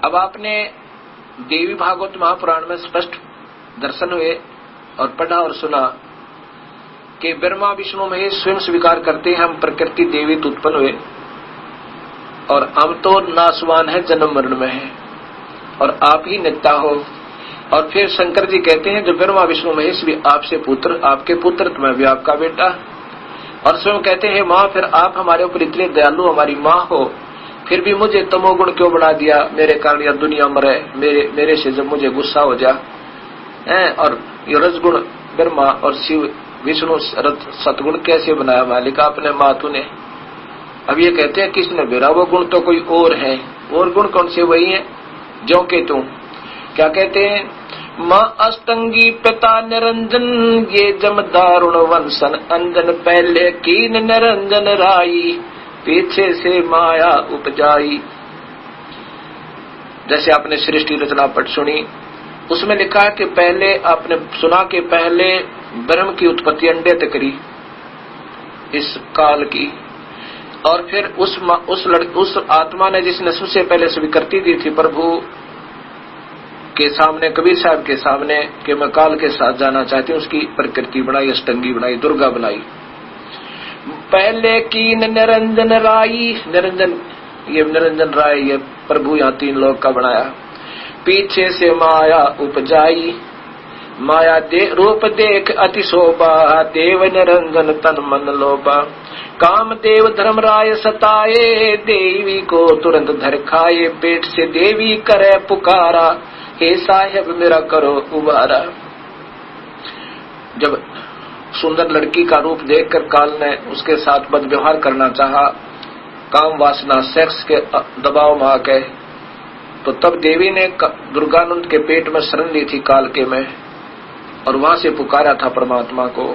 अब आपने देवी भागवत महापुराण में स्पष्ट दर्शन हुए और पढ़ा और सुना कि ब्रह्मा विष्णु महेश स्वयं स्वीकार करते हैं हम प्रकृति देवी तो उत्पन्न हुए और हम तो नासवान है, जन्म मरण में है और आप ही नित्या हो। और फिर शंकर जी कहते हैं जो ब्रह्मा विष्णु महेश भी आपसे पुत्र, आपके पुत्र तो मैं भी आपका बेटा। और स्वयं कहते हैं माँ फिर आप हमारे ऊपर इतने दयालु हमारी माँ हो, फिर भी मुझे तमोगुण क्यों बढ़ा दिया, मेरे कारण यह दुनिया मरे, मेरे से जब मुझे गुस्सा हो जा। और ये रजगुण ब्रह्मा और शिव विष्णु सतगुण कैसे बनाया मालिक आपने माँ तूने। अब ये कहते हैं किसने बेरा वो गुण तो कोई और है, और गुण कौन से? वही है ज्यों के तू। क्या कहते हैं? माँ अष्टंगी पिता निरंजन, ये जम दारुण वंशन अंजन, पहले कीन निरंजन राई, पीछे से माया उपजाई। जैसे आपने सृष्टि रचना पट सुनी, उसमें लिखा है कि पहले आपने सुना कि पहले ब्रह्म की उत्पत्ति अंडे तक करी इस काल की, और फिर उस आत्मा ने जिसने सबसे पहले स्वीकृति दी थी प्रभु के सामने, कबीर साहब के सामने कि मैं काल के साथ जाना चाहती हूँ, उसकी प्रकृति बनाई, अष्टंगी बनाई, दुर्गा बनाई। पहले कीन निरंजन राई, निरंजन राय ये प्रभु यहाँ 3 लोक का बनाया। पीछे से माया उपजाई, माया रूप देख अति शोभा, देव निरंजन तन मन लोभा। काम देव धर्म राय सताए, देवी को तुरंत धर खाए, पेट से देवी करे पुकारा, हे साहेब मेरा करो उबारा। जब सुंदर लड़की का रूप देखकर काल ने उसके साथ बदव्यवहार करना चाहा, काम वासना सेक्स के दबाव में आके, तो तब देवी ने दुर्गानंद के पेट में शरण ली थी काल के में, और वहां से पुकारा था परमात्मा को।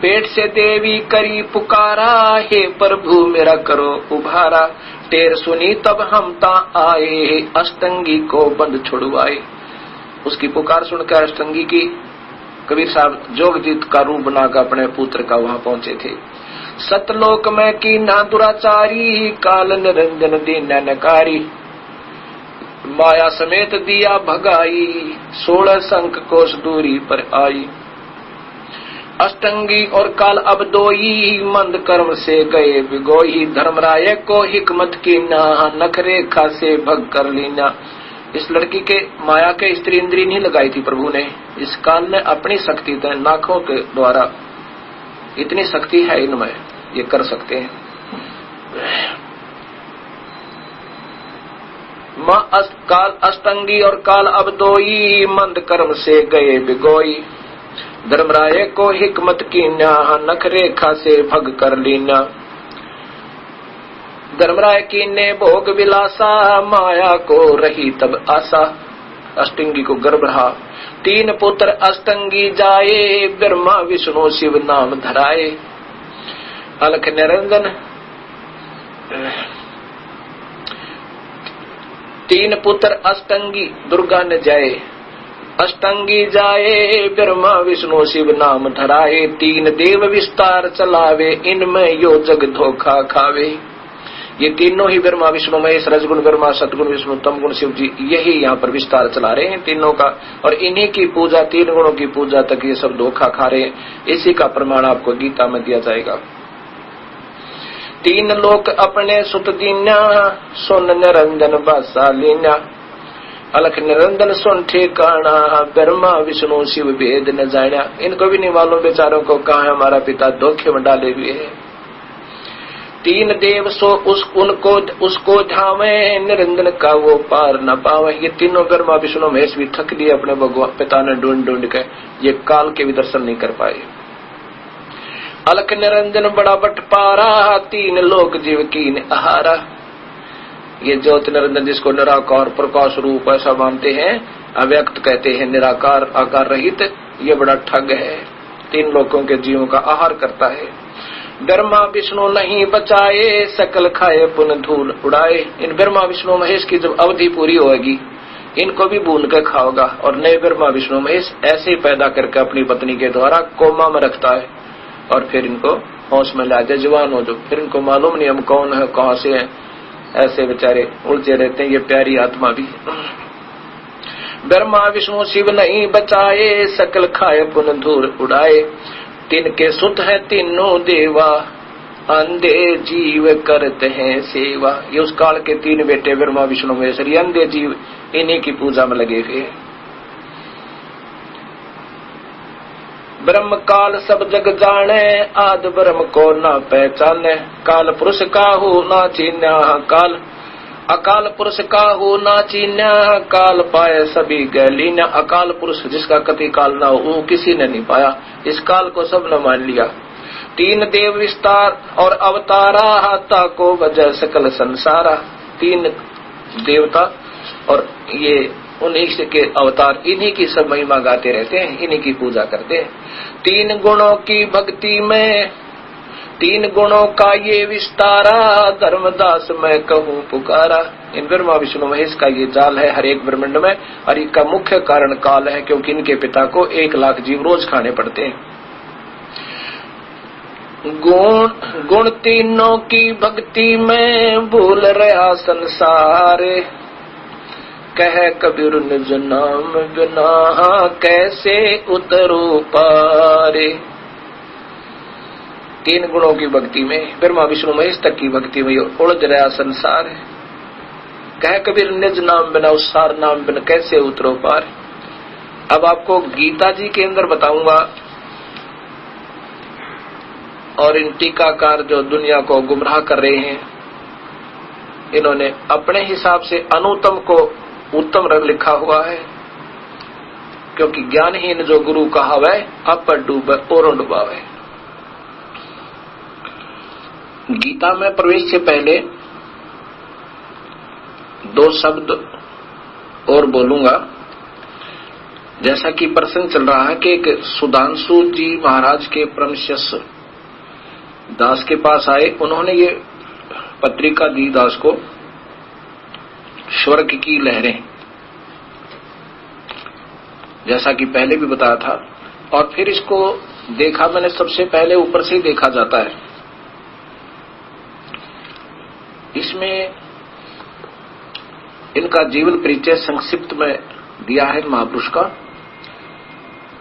पेट से देवी करी पुकारा, हे प्रभु मेरा करो उभारा। टेर सुनी तब हम ता आए, अष्टंगी को बंद छुड़वाए। उसकी पुकार सुनकर अष्टंगी की कबीर साहब जोगजीत का रूप बनाकर अपने पुत्र का वहां पहुंचे थे। सतलोक में की ना दुराचारी, काल निरंजन दीन नकारी, माया समेत दिया भगाई, 16 संख कोस दूरी पर आई। अष्टंगी और काल अब दोई, मंद कर्म से गए बिगोई, धर्मराय को हिकमत की ना, नख रेखा से भग कर लीना। इस लड़की के माया के स्त्री इंद्री नहीं लगाई थी प्रभु ने, इस काल ने अपनी शक्ति नाखों के द्वारा, इतनी शक्ति है इनमें, ये कर सकते हैं। माँ काल अष्टंगी और काल अब दोई, मंद कर्म से गए बिगोई, धर्मराय को हिकमत की ना, नख रेखा से भग कर लीना। धर्मराय की ने भोग विलासा, माया को रही तब आशा, अष्टंगी को गर्भ रहा। 3 पुत्र अष्टंगी जाए, ब्रह्मा विष्णु शिव नाम धराए। अलख निरंजन 3 पुत्र अष्टंगी दुर्गा न जाए, अष्टंगी जाए, ब्रह्मा विष्णु शिव नाम धराए। 3 देव विस्तार चलावे, इनमें यो जग धोखा खावे। ये तीनों ही ब्रह्मा विष्णु महेश, रजगुण ब्रह्मा, सतगुण विष्णु, तमगुण शिव जी, यही यहाँ पर विस्तार चला रहे हैं तीनों का, और इन्हीं की पूजा, 3 गुणों की पूजा तक ये सब धोखा खा रहे हैं। इसी का प्रमाण आपको गीता में दिया जाएगा। 3 लोक अपने सुत दीन्या, सुन निरंजन बासा लीन्या। अलख निरंजन सुन ठिकाना, ब्रह्मा विष्णु शिव भेद न जाना। इनको भी नहीं मालूम बेचारों को कहाँ है हमारा पिता, धोखे में डाले हुए है। 3 देव सो उसको धावे, निरंजन का वो पार न पावे। ये तीनों ब्रह्मा विष्णु महेश भी थक दिए अपने भगवान पिता ने ढूंढ के, ये काल के भी दर्शन नहीं कर पाए। अलख निरंजन बड़ा बटपारा, 3 लोक जीव कीन आहारा। ये ज्योति निरंजन जिसको निराकार प्रकाश रूप ऐसा मानते हैं, अव्यक्त कहते हैं, निराकार आकार रहित, ये बड़ा ठग है, 3 लोकों के जीवों का आहार करता है। ब्रह्मा विष्णु नहीं बचाए, सकल खाए पुन धूल उड़ाए। इन ब्रह्मा विष्णु महेश की जब अवधि पूरी होगी, इनको भी भून कर खाओगा, और नए ब्रह्मा विष्णु महेश ऐसे ही पैदा करके अपनी पत्नी के द्वारा कोमा में रखता है, और फिर इनको होश में ला जाए, जवान हो जो, फिर इनको मालूम नहीं हम कौन है, कहाँ से है, ऐसे बेचारे उलझे रहते हैं ये प्यारी आत्मा भी। ब्रह्मा विष्णु शिव नहीं बचाए, सकल खाए पुन धूल उड़ाए, तिनके सुत है तीनों देवा, अंधे जीव करते हैं सेवा। ये उस काल के तीन बेटे ब्रह्मा विष्णु महेश, ये अंधे जीव इन्हीं की पूजा में लगे हुए। ब्रह्म काल सब जग जाने, आद ब्रह्म को ना पहचाने, काल पुरुष काहू ना चीन्या काल, अकाल पुरुष काहू ना चीन्या काल, पाए सभी गैलीन्या। अकाल पुरुष जिसका कति काल ना हो वो किसी ने नहीं पाया, इस काल को सब ने मान लिया। तीन देव विस्तार और अवतारा, हाथा को वजह सकल संसारा। तीन देवता और ये उन्हीं के अवतार, इन्हीं की सब महिमा गाते रहते हैं, इन्हीं की पूजा करते हैं। तीन गुणों की भक्ति में, तीन गुणों का ये विस्तारा, धर्मदास मैं कहूँ पुकारा। इन ब्रह्मा विष्णु महेश का ये जाल है हर एक ब्रह्मांड में, और इनका मुख्य कारण काल है, क्योंकि इनके पिता को 1 लाख जीव रोज खाने पड़ते हैं। गुण तीनों की भक्ति में, भूल रहा संसार, कह कबीर निज नाम बिना, कैसे उतरो पारे। तीन गुणों की भक्ति में, ब्रह्मा विष्णु महेश तक की भक्ति में उलझ रहा संसार है। कह कबीर निज नाम बिना, उस सार नाम बिना कैसे उतरो पार। अब आपको गीता जी के अंदर बताऊंगा, और इन टीकाकार जो दुनिया को गुमराह कर रहे हैं, इन्होंने अपने हिसाब से अनुत्तम को उत्तम लिखा हुआ है, क्योंकि ज्ञानहीन जो गुरु कहावे, अपर डूबे और डुबावे। गीता में प्रवेश से पहले 2 शब्द और बोलूंगा। जैसा कि प्रसंग चल रहा है कि एक सुधांशु जी महाराज के परम शिष्य दास के पास आए, उन्होंने ये पत्रिका दी दास को, स्वर्ग की लहरें, जैसा कि पहले भी बताया था। और फिर इसको देखा मैंने, सबसे पहले ऊपर से ही देखा जाता है। इसमें इनका जीवन परिचय संक्षिप्त में दिया है महापुरुष का,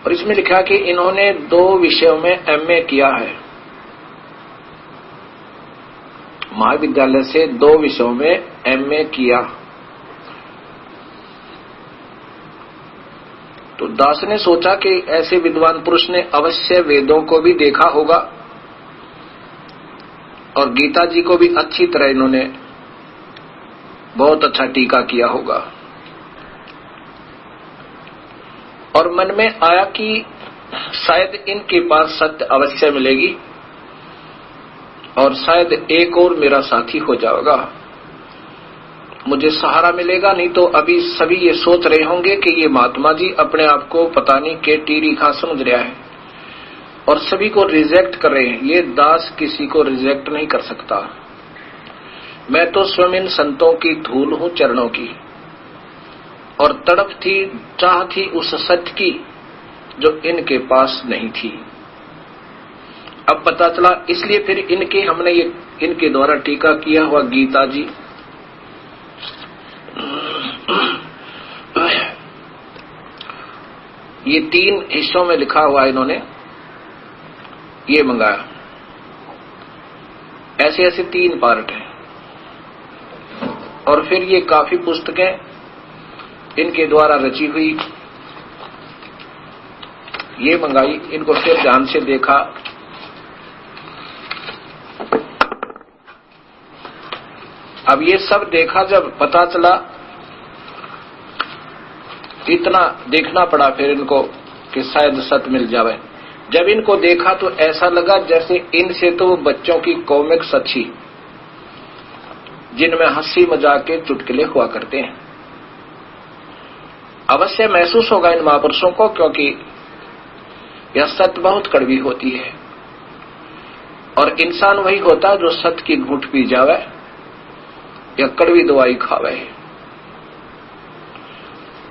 और इसमें लिखा कि इन्होंने 2 विषयों में एमए किया है। महाविद्यालय से 2 विषयों में एमए किया। तो दास ने सोचा कि ऐसे विद्वान पुरुष ने अवश्य वेदों को भी देखा होगा, और गीता जी को भी अच्छी तरह इन्होंने बहुत अच्छा टीका किया होगा। और मन में आया कि शायद इनके पास सत्य अवश्य मिलेगी, और शायद एक और मेरा साथी हो जाएगा, मुझे सहारा मिलेगा। नहीं तो अभी सभी ये सोच रहे होंगे कि ये महात्मा जी अपने आप को पता नहीं के टीरी खा समझ रहा है, और सभी को रिजेक्ट कर रहे हैं। ये दास किसी को रिजेक्ट नहीं कर सकता। मैं तो स्वयं इन संतों की धूल हूं चरणों की, और तड़प थी, चाह थी उस सत्य की जो इनके पास नहीं थी। अब पता चला, इसलिए फिर हमने ये इनके द्वारा टीका किया हुआ गीता जी, ये 3 हिस्सों में लिखा हुआ इन्होंने ये मंगाया। ऐसे ऐसे 3 पार्ट हैं, और फिर ये काफी पुस्तकें इनके द्वारा रची हुई ये मंगाई। इनको फिर ध्यान से देखा, अब ये सब देखा, जब पता चला, इतना देखना पड़ा फिर इनको कि शायद सत्य मिल जावे। जब इनको देखा तो ऐसा लगा जैसे इनसे तो वो बच्चों की कॉमिक्स अच्छी, जिनमें हंसी मजाक के चुटकुले हुआ करते हैं। अवश्य महसूस होगा इन महापुरुषों को, क्योंकि यह सत्य बहुत कड़वी होती है, और इंसान वही होता है जो सत्य की घूंट पी जावे या कड़वी दवाई खावे।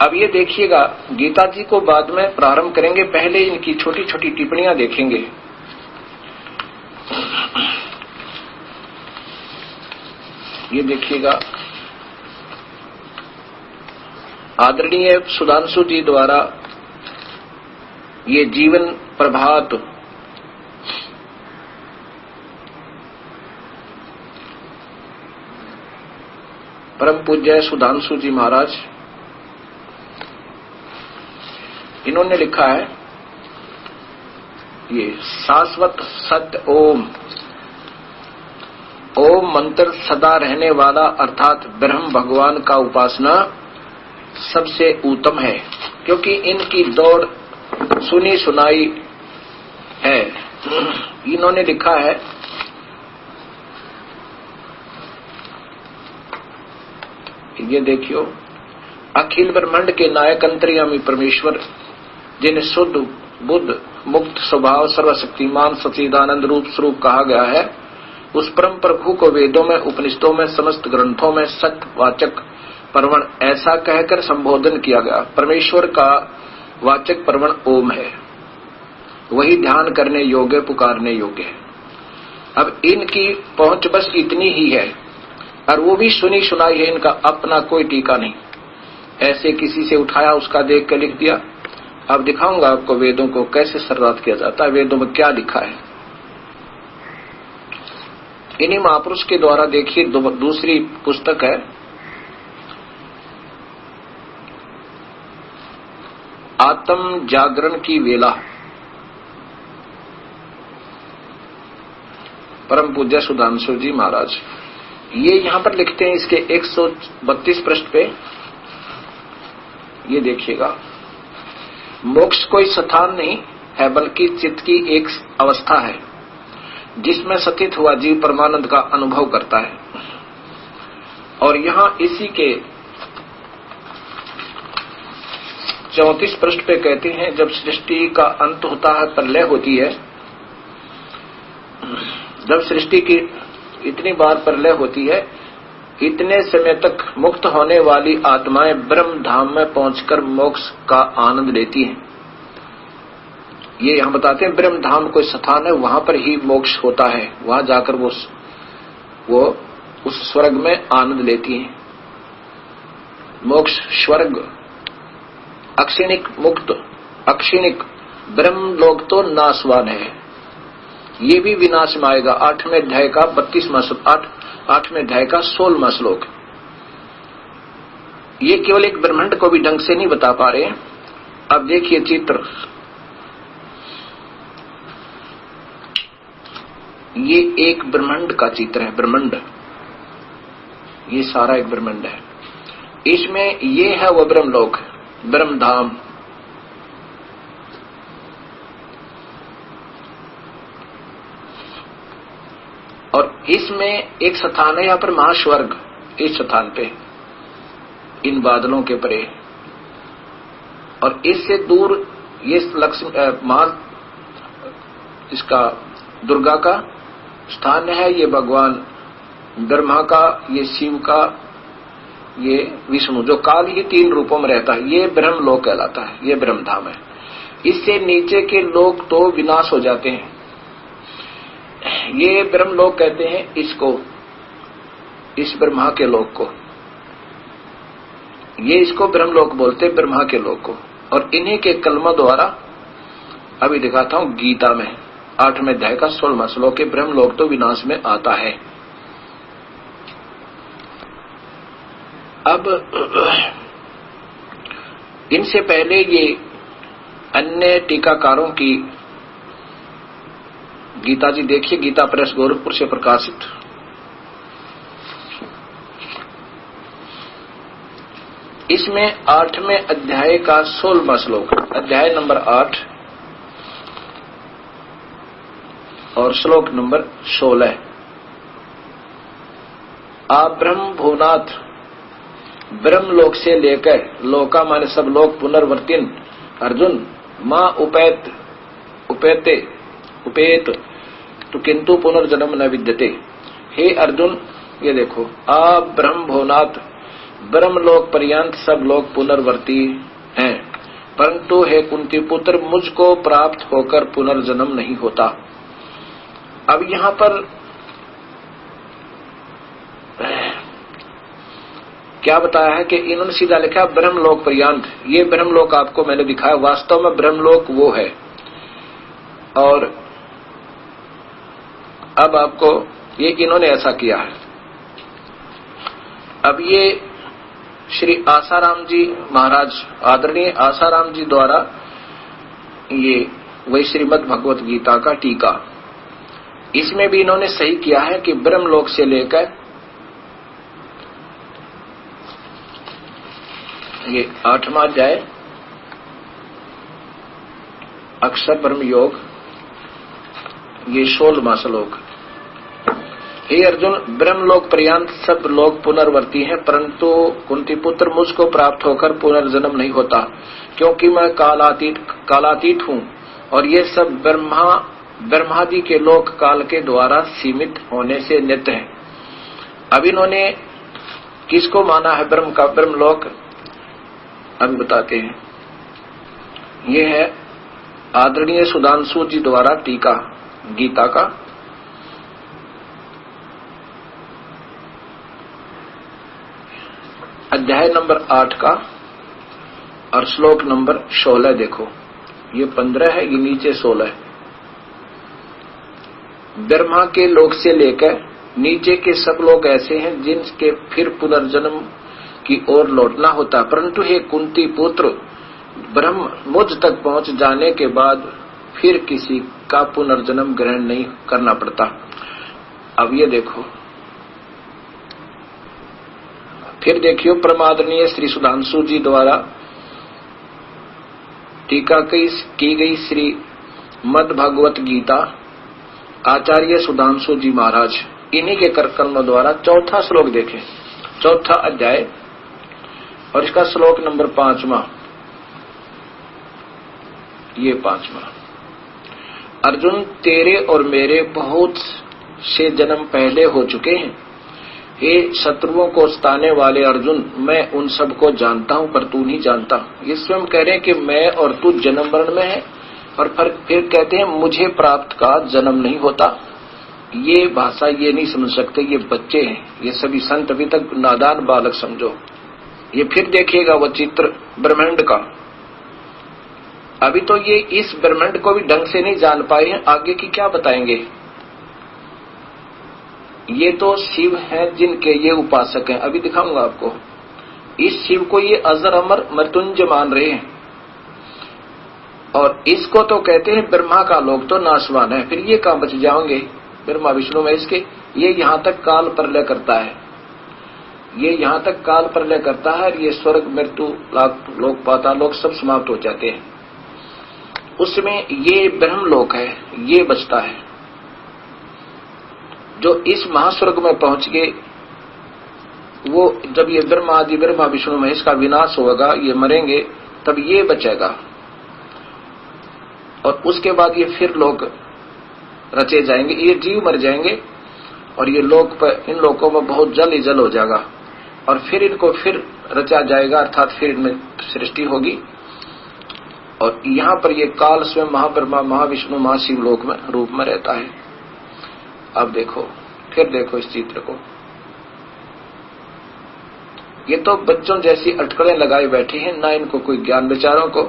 अब ये देखिएगा, गीता जी को बाद में प्रारंभ करेंगे, पहले इनकी छोटी छोटी टिप्पणियां देखेंगे। ये देखिएगा, आदरणीय सुधांशु जी द्वारा ये जीवन प्रभात परम पूज्य सुधांशु जी महाराज, इन्होंने लिखा है ये शाश्वत सत्य ओम, ओम मंत्र सदा रहने वाला अर्थात ब्रह्म भगवान का उपासना सबसे उत्तम है, क्योंकि इनकी दौड़ सुनी सुनाई है। इन्होंने लिखा है ये देखियो, अखिल ब्रह्मांड के नायक अंतर्यामी परमेश्वर जिन्हें शुद्ध बुद्ध मुक्त स्वभाव सर्वशक्तिमान सच्चिदानंद रूप स्वरूप कहा गया है, उस परम प्रभु को वेदों में उपनिषदों में समस्त ग्रंथों में सत्यवाचक परवण ऐसा कहकर संबोधन किया गया। परमेश्वर का वाचक परवण ओम है, वही ध्यान करने योग्य पुकारने योग्य है। अब इनकी पहुंच बस इतनी ही है, और वो भी सुनी सुनाई है, इनका अपना कोई टीका नहीं। ऐसे किसी से उठाया उसका देख कर लिख दिया। अब दिखाऊंगा आपको वेदों को कैसे सर्रात किया जाता है, वेदों में क्या लिखा है। इन्हीं महापुरुष के द्वारा देखिए दूसरी पुस्तक है आत्म जागरण की वेला, परम पूज्य सुधांशु जी महाराज। ये यहां पर लिखते हैं इसके 132 पृष्ठ पे, ये देखिएगा, मोक्ष कोई स्थान नहीं है बल्कि चित्त की एक अवस्था है जिसमें स्थित हुआ जीव परमानंद का अनुभव करता है। और यहां इसी के 34 पृष्ठ पे कहते हैं, जब सृष्टि का अंत होता है, प्रलय होती है, जब सृष्टि की इतनी बार प्रलय होती है, इतने समय तक मुक्त होने वाली आत्माएं ब्रह्म धाम में पहुंचकर मोक्ष का आनंद लेती हैं। ये यहां बताते हैं ब्रह्म धाम कोई स्थान है, वहां पर ही मोक्ष होता है, वहां जाकर वो उस स्वर्ग में आनंद लेती हैं। मोक्ष स्वर्ग अक्षिणिक मुक्त अक्षिणिक ब्रह्म लोक तो नाशवान है, ये भी विनाश में आएगा। 8वें अध्याय का 32वां श्लोक, 8वें अध्याय का 16वां श्लोक। ये केवल एक ब्रह्मांड को भी ढंग से नहीं बता पा रहे हैं। अब देखिए चित्र, ये एक ब्रह्मांड का चित्र है। ब्रह्मांड, ये सारा एक ब्रह्मांड है। इसमें ये है वो ब्रह्मलोक, ब्रह्म धाम। और इसमें एक स्थान है यहां पर महास्वर्ग, इस स्थान पे, इन बादलों के परे। और इससे दूर ये लक्ष्मी इसका दुर्गा का स्थान है, ये भगवान ब्रह्मा का, ये शिव का, ये विष्णु, जो काल ही 3 रूपों में रहता है, ये ब्रह्मलोक कहलाता है, ये ब्रह्मधाम है। इससे नीचे के लोक तो विनाश हो जाते हैं, ये ब्रह्मलोक कहते हैं इसको, इस ब्रह्मा के लोक को, ये इसको ब्रह्मलोक बोलते हैं, ब्रह्मा के लोक को। और इन्हीं के कलमा द्वारा अभी दिखाता हूं गीता में 8वें अध्याय का 16वां श्लोक के ब्रह्मलोक तो विनाश में आता है। अब इनसे पहले ये अन्य टीकाकारों की गीता जी देखिए, गीता प्रेस गोरखपुर से प्रकाशित, इसमें 8वें अध्याय का 16वां श्लोक, अध्याय नंबर 8 और श्लोक नंबर 16। आप ब्रह्म भुवनाथ, ब्रह्मलोक से लेकर लोका माने सब लोक पुनर्वर्तिन अर्जुन मां उपेत तो किंतु पुनर्जन्म न विद्यते। हे अर्जुन, ये देखो, आप ब्रह्म भुवनाथ, ब्रह्मलोक पर्यंत सब लोग पुनर्वर्ती हैं, परंतु हे कुंती पुत्र, मुझको प्राप्त होकर पुनर्जन्म नहीं होता। अब यहां पर क्या बताया है कि इन्होंने सीधा लिखा ब्रह्मलोक पर्यंत। ये ब्रह्मलोक आपको मैंने दिखाया, वास्तव में ब्रह्मलोक वो है। और अब आपको ये इन्होंने ऐसा किया है। अब ये श्री आसाराम जी महाराज, आदरणीय आसाराम जी द्वारा ये वही श्रीमद् भगवत गीता का टीका, इसमें भी इन्होंने सही किया है कि ब्रह्मलोक से लेकर ये 8वां अध्याय अक्षर ब्रह्म योग, ये 16वां श्लोक। हे अर्जुन, ब्रह्मलोक पर्यंत सब लोग पुनर्वर्ती हैं, परंतु कुंती पुत्र मुझको प्राप्त होकर पुनर्जन्म नहीं होता, क्योंकि मैं कालातीत हूँ और ये सब ब्रह्मादि के लोक काल के द्वारा सीमित होने से नित्य है। अब इन्होंने किसको माना है ब्रह्म का ब्रह्मलोक, अब बताते हैं। ये है आदरणीय सुधांशु जी द्वारा टीका गीता का, अध्याय नंबर 8 का और श्लोक नंबर 16। देखो ये 15 है, ये नीचे 16 है। ब्रह्मा के लोक से लेकर नीचे के सब लोग ऐसे हैं जिनके फिर पुनर्जन्म की ओर लौटना होता, परंतु हे कुंती पुत्र, ब्रह्म मुझ तक पहुंच जाने के बाद फिर किसी का पुनर्जन्म ग्रहण नहीं करना पड़ता। अब ये देखो, फिर देखियो परमादरणीय श्री सुधांशु जी द्वारा टीका की गई श्री मद् भगवत गीता, आचार्य सुधांशु जी महाराज, इन्हीं के कर्म द्वारा 4था श्लोक देखें, 4था अध्याय और इसका श्लोक नंबर 5वां, ये 5वां। अर्जुन, तेरे और मेरे बहुत से जन्म पहले हो चुके हैं। हे शत्रुओं को सताने वाले अर्जुन, मैं उन सबको जानता हूं पर तू नहीं जानता। ये स्वयं कह रहे हैं कि मैं और तू जन्म मरण में है, और फिर कहते हैं मुझे प्राप्त का जन्म नहीं होता। ये भाषा ये नहीं समझ सकते, ये बच्चे हैं, ये सभी संत अभी तक नादान बालक समझो। ये फिर देखिएगा वो चित्र ब्रह्मांड का, अभी तो ये इस ब्रह्मांड को भी ढंग से नहीं जान पाए हैं, आगे की क्या बताएंगे। ये तो शिव हैं जिनके ये उपासक हैं, अभी दिखाऊंगा आपको। इस शिव को ये अजर अमर मृत्युंजय मान रहे हैं, और इसको तो कहते हैं ब्रह्मा का लोक तो नाशवान है, फिर ये कहां बच जाओगे ब्रह्मा विष्णु में इसके। ये यहां तक काल प्रलय करता है, ये यहां तक काल प्रलय करता है, ये स्वर्ग मृत्यु लोक पाताल लोक सब समाप्त हो जाते हैं, उसमें ये ब्रह्मलोक है, ये बचता है। जो इस महास्वर्ग में पहुंच गए, वो जब ये ब्रह्मा आदि ब्रह्मा विष्णु महेश का विनाश होगा, ये मरेंगे, तब ये बचेगा, और उसके बाद ये फिर लोक रचे जाएंगे। ये जीव मर जाएंगे और ये लोक पर, इन लोकों में बहुत जल ही जल हो जाएगा, और फिर इनको फिर रचा जाएगा, अर्थात फिर इनमें सृष्टि होगी। और यहां पर ये काल स्वयं महाब्रह्मा महाविष्णु महाशिव लोक में रूप में रहता है। अब देखो, फिर देखो इस चित्र को, ये तो बच्चों जैसी अटकलें लगाए बैठे हैं, ना इनको कोई ज्ञान विचारों को।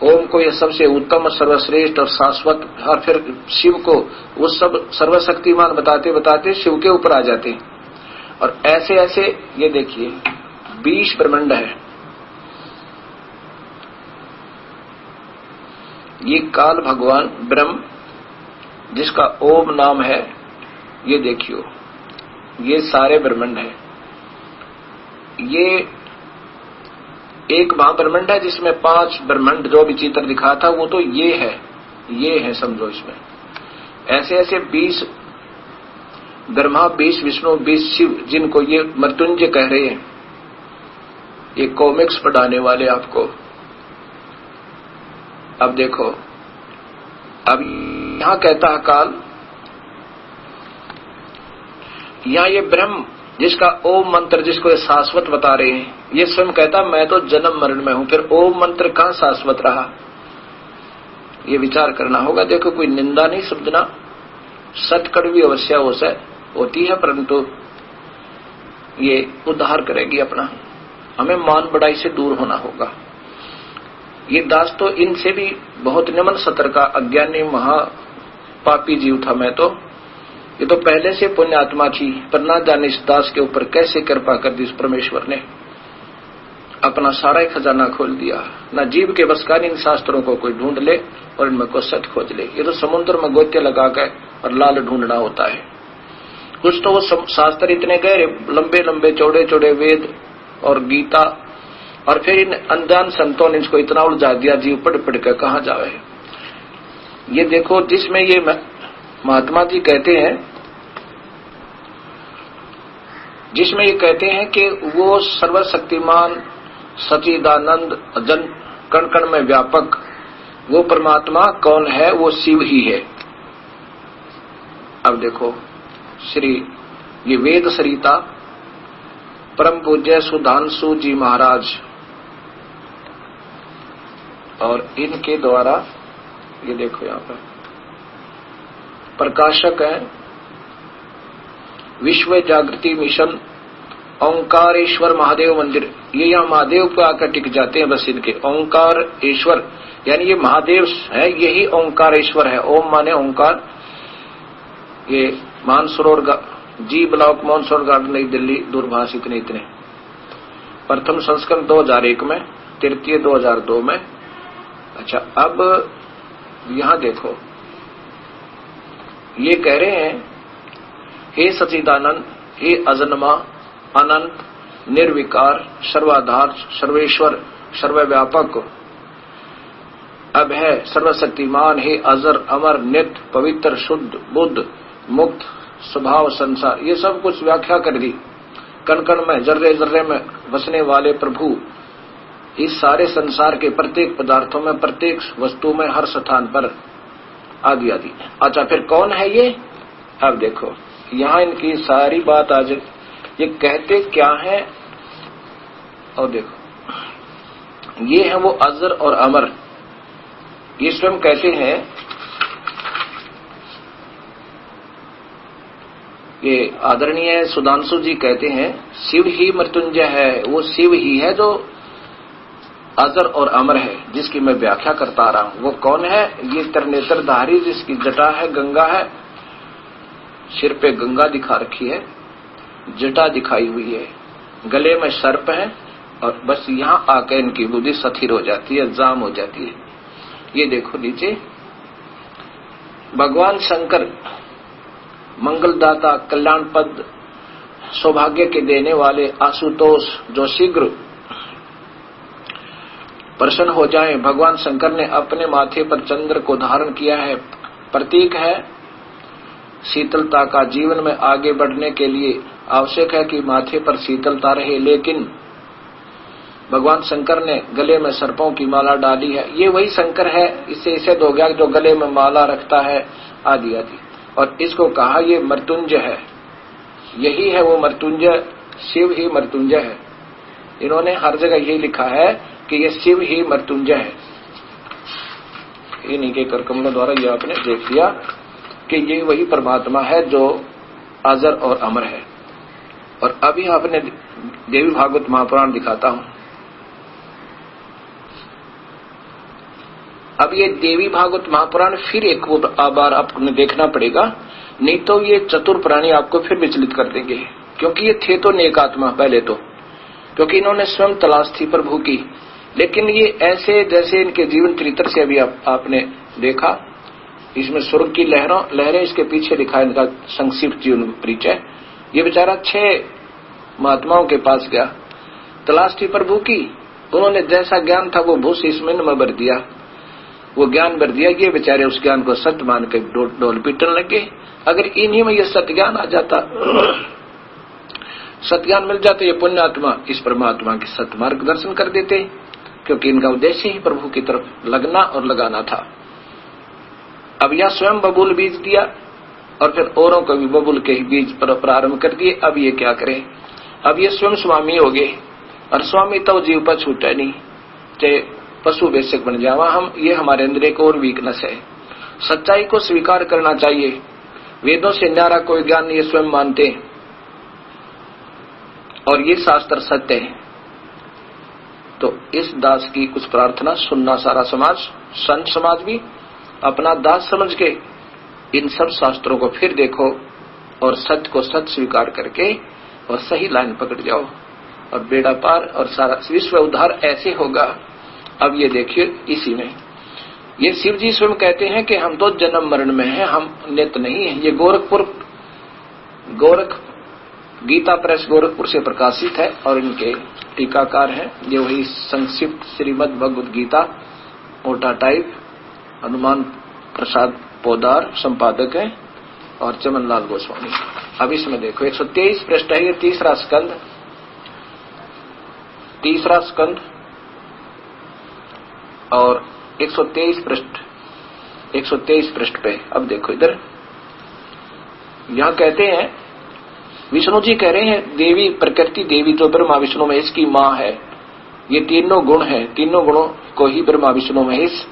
ओम को ये सबसे उत्तम और सर्वश्रेष्ठ और शाश्वत, और फिर शिव को वो सब सर्वशक्तिमान बताते बताते शिव के ऊपर आ जाते हैं। और ऐसे ऐसे ये देखिए 20 ब्रह्मांड है। ये काल भगवान ब्रह्म जिसका ओम नाम है, ये देखियो ये सारे ब्रह्मांड है। ये एक महाब्रह्मांड है जिसमें 5 ब्रह्मांड जो भी चित्र दिखा था वो तो ये है समझो। इसमें ऐसे ऐसे 20 ब्रह्मा, 20 विष्णु, 20 शिव, जिनको ये मृत्युंजय कह रहे हैं, ये कॉमिक्स पढ़ाने वाले आपको। अब देखो, अब यहां कहता है काल, यहां ये ब्रह्म जिसका ओम मंत्र, जिसको ये शाश्वत बता रहे हैं, ये स्वयं कहता मैं तो जन्म मरण में हूं, फिर ओम मंत्र कहां शाश्वत रहा, ये विचार करना होगा। देखो कोई निंदा नहीं समझना, सत कड़वी अवश्य होती है, परंतु ये उद्धार करेगी अपना। हमें मान बढ़ाई से दूर होना होगा। ये दास तो इनसे भी बहुत निम्न सतर का अज्ञानी महापापी जीव था मैं तो। ये तो पहले से पुण्य आत्मा थी, पर ना जाने इस दास के ऊपर कैसे कृपा कर दी उस परमेश्वर ने। अपना सारा ही खजाना खोल दिया। ना जीव के बस का इन शास्त्रों को कोई ढूंढ ले और इनमें को सत्य खोज ले। ये तो समुद्र में गोते लगा कर और लाल ढूंढना होता है। कुछ तो वो शास्त्र इतने गहरे, लंबे लंबे चौड़े चौड़े वेद और गीता, और फिर इन अनजान संतों ने इसको इतना उलझा दिया, जीव पढ़ पढ़ कर कहाँ जावे। ये देखो, जिसमें ये महात्मा जी कहते हैं, जिसमें ये कहते हैं कि वो सर्वशक्तिमान सच्चिदानंद जन कण कण में व्यापक वो परमात्मा कौन है? वो शिव ही है। अब देखो, श्री ये वेद सरिता परम पूज्य सुधांशु जी महाराज और इनके द्वारा, ये देखो यहाँ पर प्रकाशक है विश्व जागृति मिशन ओंकारेश्वर महादेव मंदिर। ये यहाँ महादेव पे आकर टिक जाते हैं बस। इनके ओंकारेश्वर यानी ये महादेव है, यही ओंकारेश्वर है। ओम माने ओंकार। ये मानसरोवर जी ब्लॉक मानसरोवर गार्डन नई दिल्ली, दूरभाष इतने। प्रथम संस्करण 2001 में, तृतीय 2002 में। अच्छा, अब यहां देखो, ये कह रहे हैं हे सच्चिदानंद, हे अजन्मा, अनंत, निर्विकार, सर्वाधार, सर्वेश्वर, सर्वव्यापक, अब है सर्वशक्तिमान, हे अजर, अमर, नित्य, पवित्र, शुद्ध, बुद्ध, मुक्त, स्वभाव, संसार। ये सब कुछ व्याख्या कर दी। कण कण में, जर्रे जर्रे में बसने वाले प्रभु, इस सारे संसार के प्रत्येक पदार्थों में, प्रत्येक वस्तु में, हर स्थान पर, आदि आदि। अच्छा, फिर कौन है ये? अब देखो, यहाँ इनकी सारी बात आज ये कहते क्या है, और देखो, ये है वो अजर और अमर। ये स्वयं कहते हैं, ये आदरणीय सुधांशु जी कहते हैं, शिव ही मृत्युंजय है। वो शिव ही है जो अजर और अमर है, जिसकी मैं व्याख्या करता आ रहा हूं। वो कौन है? ये त्रिनेत्रधारी, जिसकी जटा है, गंगा है, सिर पे गंगा दिखा रखी है, जटा दिखाई हुई है, गले में सर्प है, और बस यहां आकर इनकी बुद्धि स्थिर हो जाती है, जाम हो जाती है। ये देखो नीचे, भगवान शंकर मंगलदाता, कल्याण पद, सौभाग्य के देने वाले आशुतोष, जो शीघ्र प्रसन्न हो जाएं। भगवान शंकर ने अपने माथे पर चंद्र को धारण किया है, प्रतीक है शीतलता का। जीवन में आगे बढ़ने के लिए आवश्यक है कि माथे पर शीतलता रहे, लेकिन भगवान शंकर ने गले में सर्पों की माला डाली है। ये वही शंकर है, इससे सिद्ध हो गया जो गले में माला रखता है, आदि आदि। और इसको कहा ये मृत्युंजय है, यही है वो मृत्युंजय, शिव ही मृत्युंजय है। इन्होंने हर जगह यही लिखा है कि ये शिव ही मृत्युंजय है। इन्हीं के करकमलों द्वारा ये आपने देख लिया कि ये वही परमात्मा है जो अजर और अमर है। और अभी आपने देवी भागवत महापुराण दिखाता हूं। अब ये देवी भागवत महापुराण फिर एक बार आपको देखना पड़ेगा, नहीं तो ये चतुर प्राणी आपको फिर विचलित कर देंगे। क्योंकि ये थे तो नेक आत्मा पहले तो, क्योंकि इन्होंने स्वयं तलाश थी प्रभु की, लेकिन ये ऐसे जैसे इनके जीवन चरित्र से अभी आपने देखा, इसमें स्वर्ग की लहरें इसके पीछे लिखा है इनका संक्षिप्त जीवन परिचय। ये बेचारा 6 महात्माओं के पास गया, तलाश थी प्रभु की, उन्होंने जैसा ज्ञान था वो भूस इसमें में भर दिया, वो ज्ञान भर दिया। ये बेचारे उस ज्ञान को सत्य मान के डोल पीटने लगे। अगर इन्हीं में ये सत्य ज्ञान आ जाता, सत्य ज्ञान मिल जाता, ये पुण्य आत्मा इस परमात्मा के सत्य मार्ग दर्शन कर देते, क्योंकि इनका उद्देश्य ही प्रभु की तरफ लगना और लगाना था। अब यह स्वयं बबूल बीज दिया और फिर औरों को भी बबूल के ही बीज पर प्रारंभ कर दिए। अब ये क्या करें? अब ये स्वयं स्वामी हो गए, और स्वामी तो जीव पर छूटा नहीं, चाहे पशु बेशक बन जावा हम। ये हमारे अंदर एक और वीकनेस है। सच्चाई को स्वीकार करना चाहिए। वेदों से न्यारा कोई ज्ञान ये स्वयं मानते हैं। और ये शास्त्र सत्य है। तो इस दास की कुछ प्रार्थना सुनना सारा समाज, संत समाज भी अपना दास समझ के इन सब शास्त्रों को फिर देखो और सत्य को सत्य स्वीकार करके और सही लाइन पकड़ जाओ और बेड़ा पार और सारा विश्व उद्धार ऐसे होगा। अब ये देखिए, इसी में ये शिव जी स्वयं कहते हैं कि हम तो जन्म मरण में हैं, हम नित्य नहीं है। ये गोरख गीता प्रेस गोरखपुर से प्रकाशित है और इनके टीकाकार हैं ये वही संक्षिप्त श्रीमद् भगवद गीता मोटा टाइप हनुमान प्रसाद पोदार संपादक है और चमनलाल गोस्वामी। अब इसमें देखो 123 पृष्ठ है, ये तीसरा स्कंद और 123 पृष्ठ पे। अब देखो इधर यहां कहते हैं, विष्णु जी कह रहे हैं देवी प्रकृति देवी जो ब्रह्मा विष्णु महेश की मां है, ये तीनों गुण है, तीनों गुणों को ही ब्रह्मा विष्णु महेश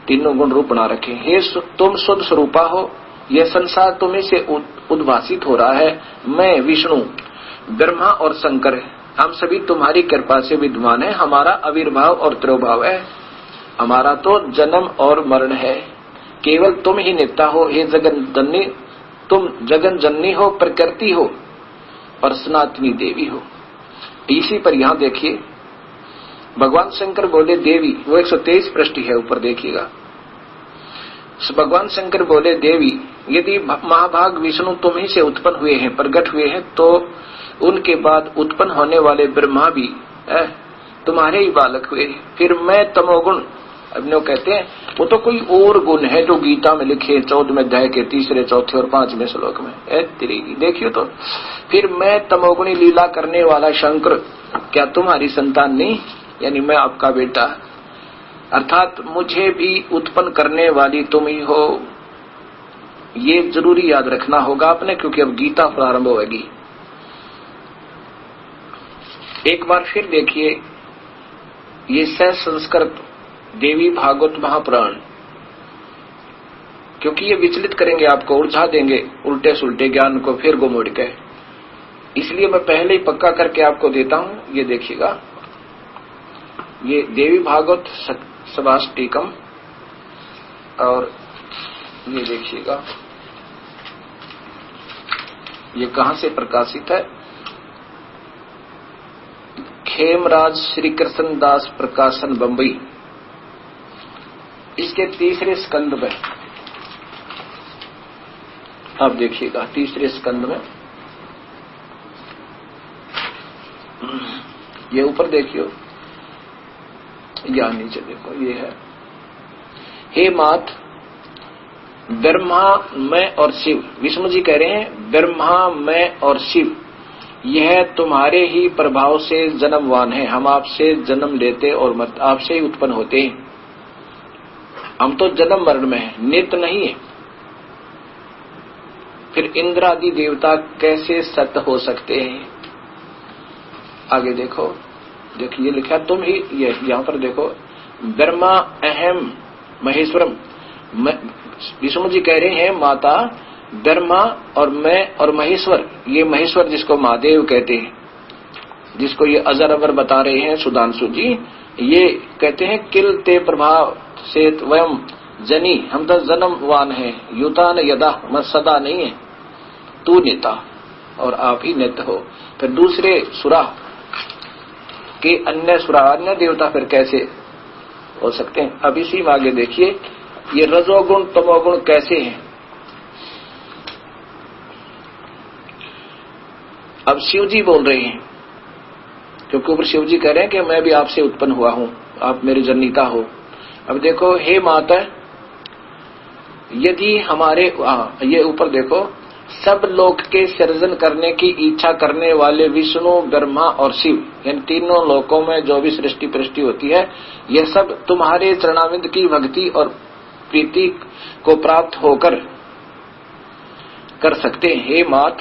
तीनों गुण रूप बना रखे। हे तुम शुद्ध स्वरूपा हो, यह संसार तुम्हें से उद्भासित हो रहा है। मैं विष्णु ब्रह्मा और शंकर हम सभी तुम्हारी कृपा से विद्वान है। हमारा आविर्भाव और तिरोभाव है, हमारा तो जन्म और मरण है, केवल तुम ही नित्य हो। हे जगन जननी, तुम जगन जननी हो, प्रकृति हो और सनातनी देवी हो। इसी पर यहां देखिए भगवान शंकर बोले देवी, वो 123 पृष्ठ है ऊपर देखिएगा। भगवान शंकर बोले देवी, यदि महाभाग विष्णु तुम ही से उत्पन्न हुए हैं, प्रकट हुए हैं, तो उनके बाद उत्पन्न होने वाले ब्रह्मा भी तुम्हारे ही बालक हुए। फिर मैं तमोगुण, अब कहते हैं वो तो कोई और गुण है जो गीता में लिखे 14वें अध्याय के 3, 4 और 5वें श्लोक में तिरेगी। देखियो तो फिर मैं तमोगुणी लीला करने वाला शंकर क्या तुम्हारी संतान नहीं, यानी मैं आपका बेटा, अर्थात मुझे भी उत्पन्न करने वाली तुम ही हो। ये जरूरी याद रखना होगा आपने, क्योंकि अब गीता प्रारंभ होगी। एक बार फिर देखिए ये संस्कृत देवी भागवत महापुराण, क्योंकि ये विचलित करेंगे आपको, उलझा देंगे उल्टे सुलटे ज्ञान को फिर गुमोड़ के, इसलिए मैं पहले ही पक्का करके आपको देता हूं। ये देखिएगा, ये देवी भागवत सभाष्टिकम, और ये देखिएगा ये कहां से प्रकाशित है, खेमराज श्री कृष्ण दास प्रकाशन बंबई, इसके तीसरे स्कंद में। अब देखिएगा तीसरे स्कंद में ये ऊपर देखियो या नीचे देखो, ये है, हे मात ब्रह्मा मैं और शिव, विष्णु जी कह रहे हैं ब्रह्मा मैं और शिव यह तुम्हारे ही प्रभाव से जन्मवान है। हम आपसे जन्म लेते और मत आपसे ही उत्पन्न होते हैं। हम तो जन्म मरण में है, नित्य नहीं है। फिर इंद्र आदि देवता कैसे सत्य हो सकते हैं? आगे देखो, देखिए लिखा तुम ही, ये यहां पर देखो ब्रह्मा अहम महेश्वरम, विष्णु जी कह रहे हैं माता ब्रह्मा और मैं और महेश्वर, ये महेश्वर जिसको महादेव कहते हैं, जिसको ये अजर अबर बता रहे हैं सुधांशु जी, ये कहते हैं किल ते प्रभाव से वयम जनी, हम तो जन्मवान है, युता न यदा, मैं सदा नहीं है, तू नेता और आप ही नित्य हो। फिर दूसरे सुरा के अन्य सुरा अन्य देवता फिर कैसे हो सकते हैं? अब इसी में आगे देखिए ये रजोगुण तमोगुण कैसे हैं। अब शिव जी बोल रहे हैं, क्योंकि ऊपर शिव जी कह रहे हैं कि मैं भी आपसे उत्पन्न हुआ हूं, आप मेरी जनिता हो। अब देखो हे माता, यदि हमारे ये ऊपर देखो सब लोक के सृजन करने की इच्छा करने वाले विष्णु ब्रह्मा और शिव, इन तीनों लोकों में जो भी सृष्टि पृष्टि होती है, यह सब तुम्हारे चरणाविंद की भक्ति और प्रीति को प्राप्त होकर कर सकते हैं। हे मात,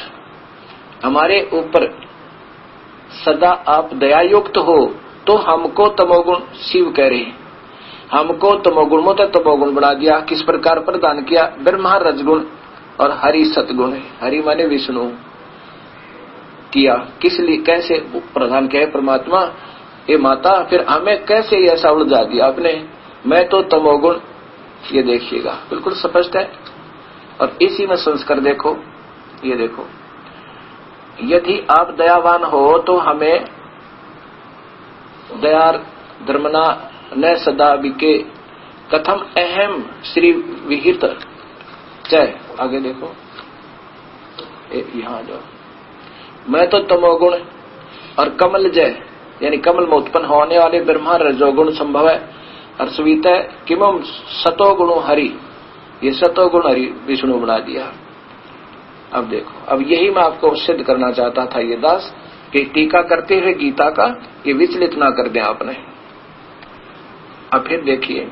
हमारे ऊपर सदा आप दयायुक्त हो, तो हमको तमोगुण, शिव कह रहे हैं हमको तमोगुण में तमोगुण बढ़ा दिया। किस प्रकार प्रदान किया? ब्रह्मा रजगुण और हरि सतगुण है। हरि माने विष्णु, किया, किस लिए, कैसे प्रधान क्या है परमात्मा, ये माता, फिर हमें कैसे ऐसा उलझा दिया आपने, मैं तो तमोगुण, ये देखिएगा बिल्कुल स्पष्ट है। और इसी में संस्कार देखो, ये देखो, यदि आप दयावान हो तो हमें दयार धर्मना न सदा बिके कथम अहम श्री विहित जय, आगे देखो, यहां जाओ, मैं तो तमोगुण और कमल जय, यानी कमल में उत्पन्न होने वाले ब्रह्मा रजोगुण संभव है, और सुवित है किमम सतोगुण हरि, ये सतोगुण हरि विष्णु बना दिया। अब देखो, अब यही मैं आपको सिद्ध करना चाहता था ये दास, कि टीका करते हुए गीता का ये विचलित ना कर दें आपने। अब फिर देखिए,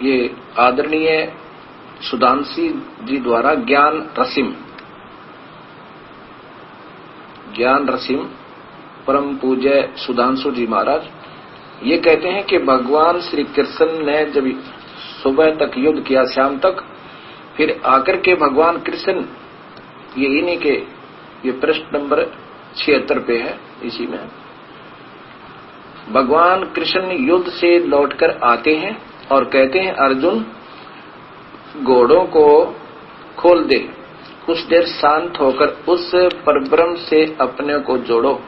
ये आदरणीय सुधांशी जी द्वारा ज्ञान रसिम परम पूज्य सुधांशु जी महाराज ये कहते हैं कि भगवान श्री कृष्ण ने जब सुबह तक युद्ध किया, शाम तक, फिर आकर के भगवान कृष्ण, ये इन्हीं के, ये पृष्ठ नंबर 76 पे है, इसी में भगवान कृष्ण युद्ध से लौटकर आते हैं और कहते हैं अर्जुन घोड़ों को खोल दे, कुछ देर शांत होकर उस परब्रह्म से अपने को जोड़ो।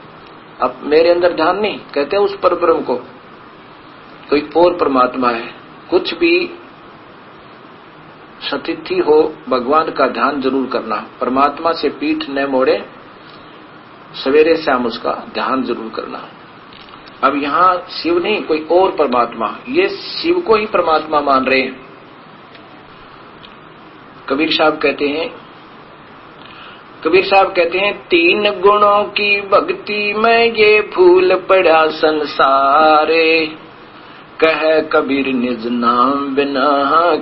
अब मेरे अंदर ध्यान नहीं, कहते हैं उस परब्रह्म को, कोई और परमात्मा है, कुछ भी सतिथि हो भगवान का ध्यान जरूर करना, परमात्मा से पीठ न मोड़े, सवेरे शाम उसका ध्यान जरूर करना। अब यहाँ शिव नहीं, कोई और परमात्मा, ये शिव को ही परमात्मा मान रहे हैं। कबीर साहब कहते हैं तीन गुणों की भक्ति में ये भूल पड़ा संसारे, कह कबीर निज नाम बिना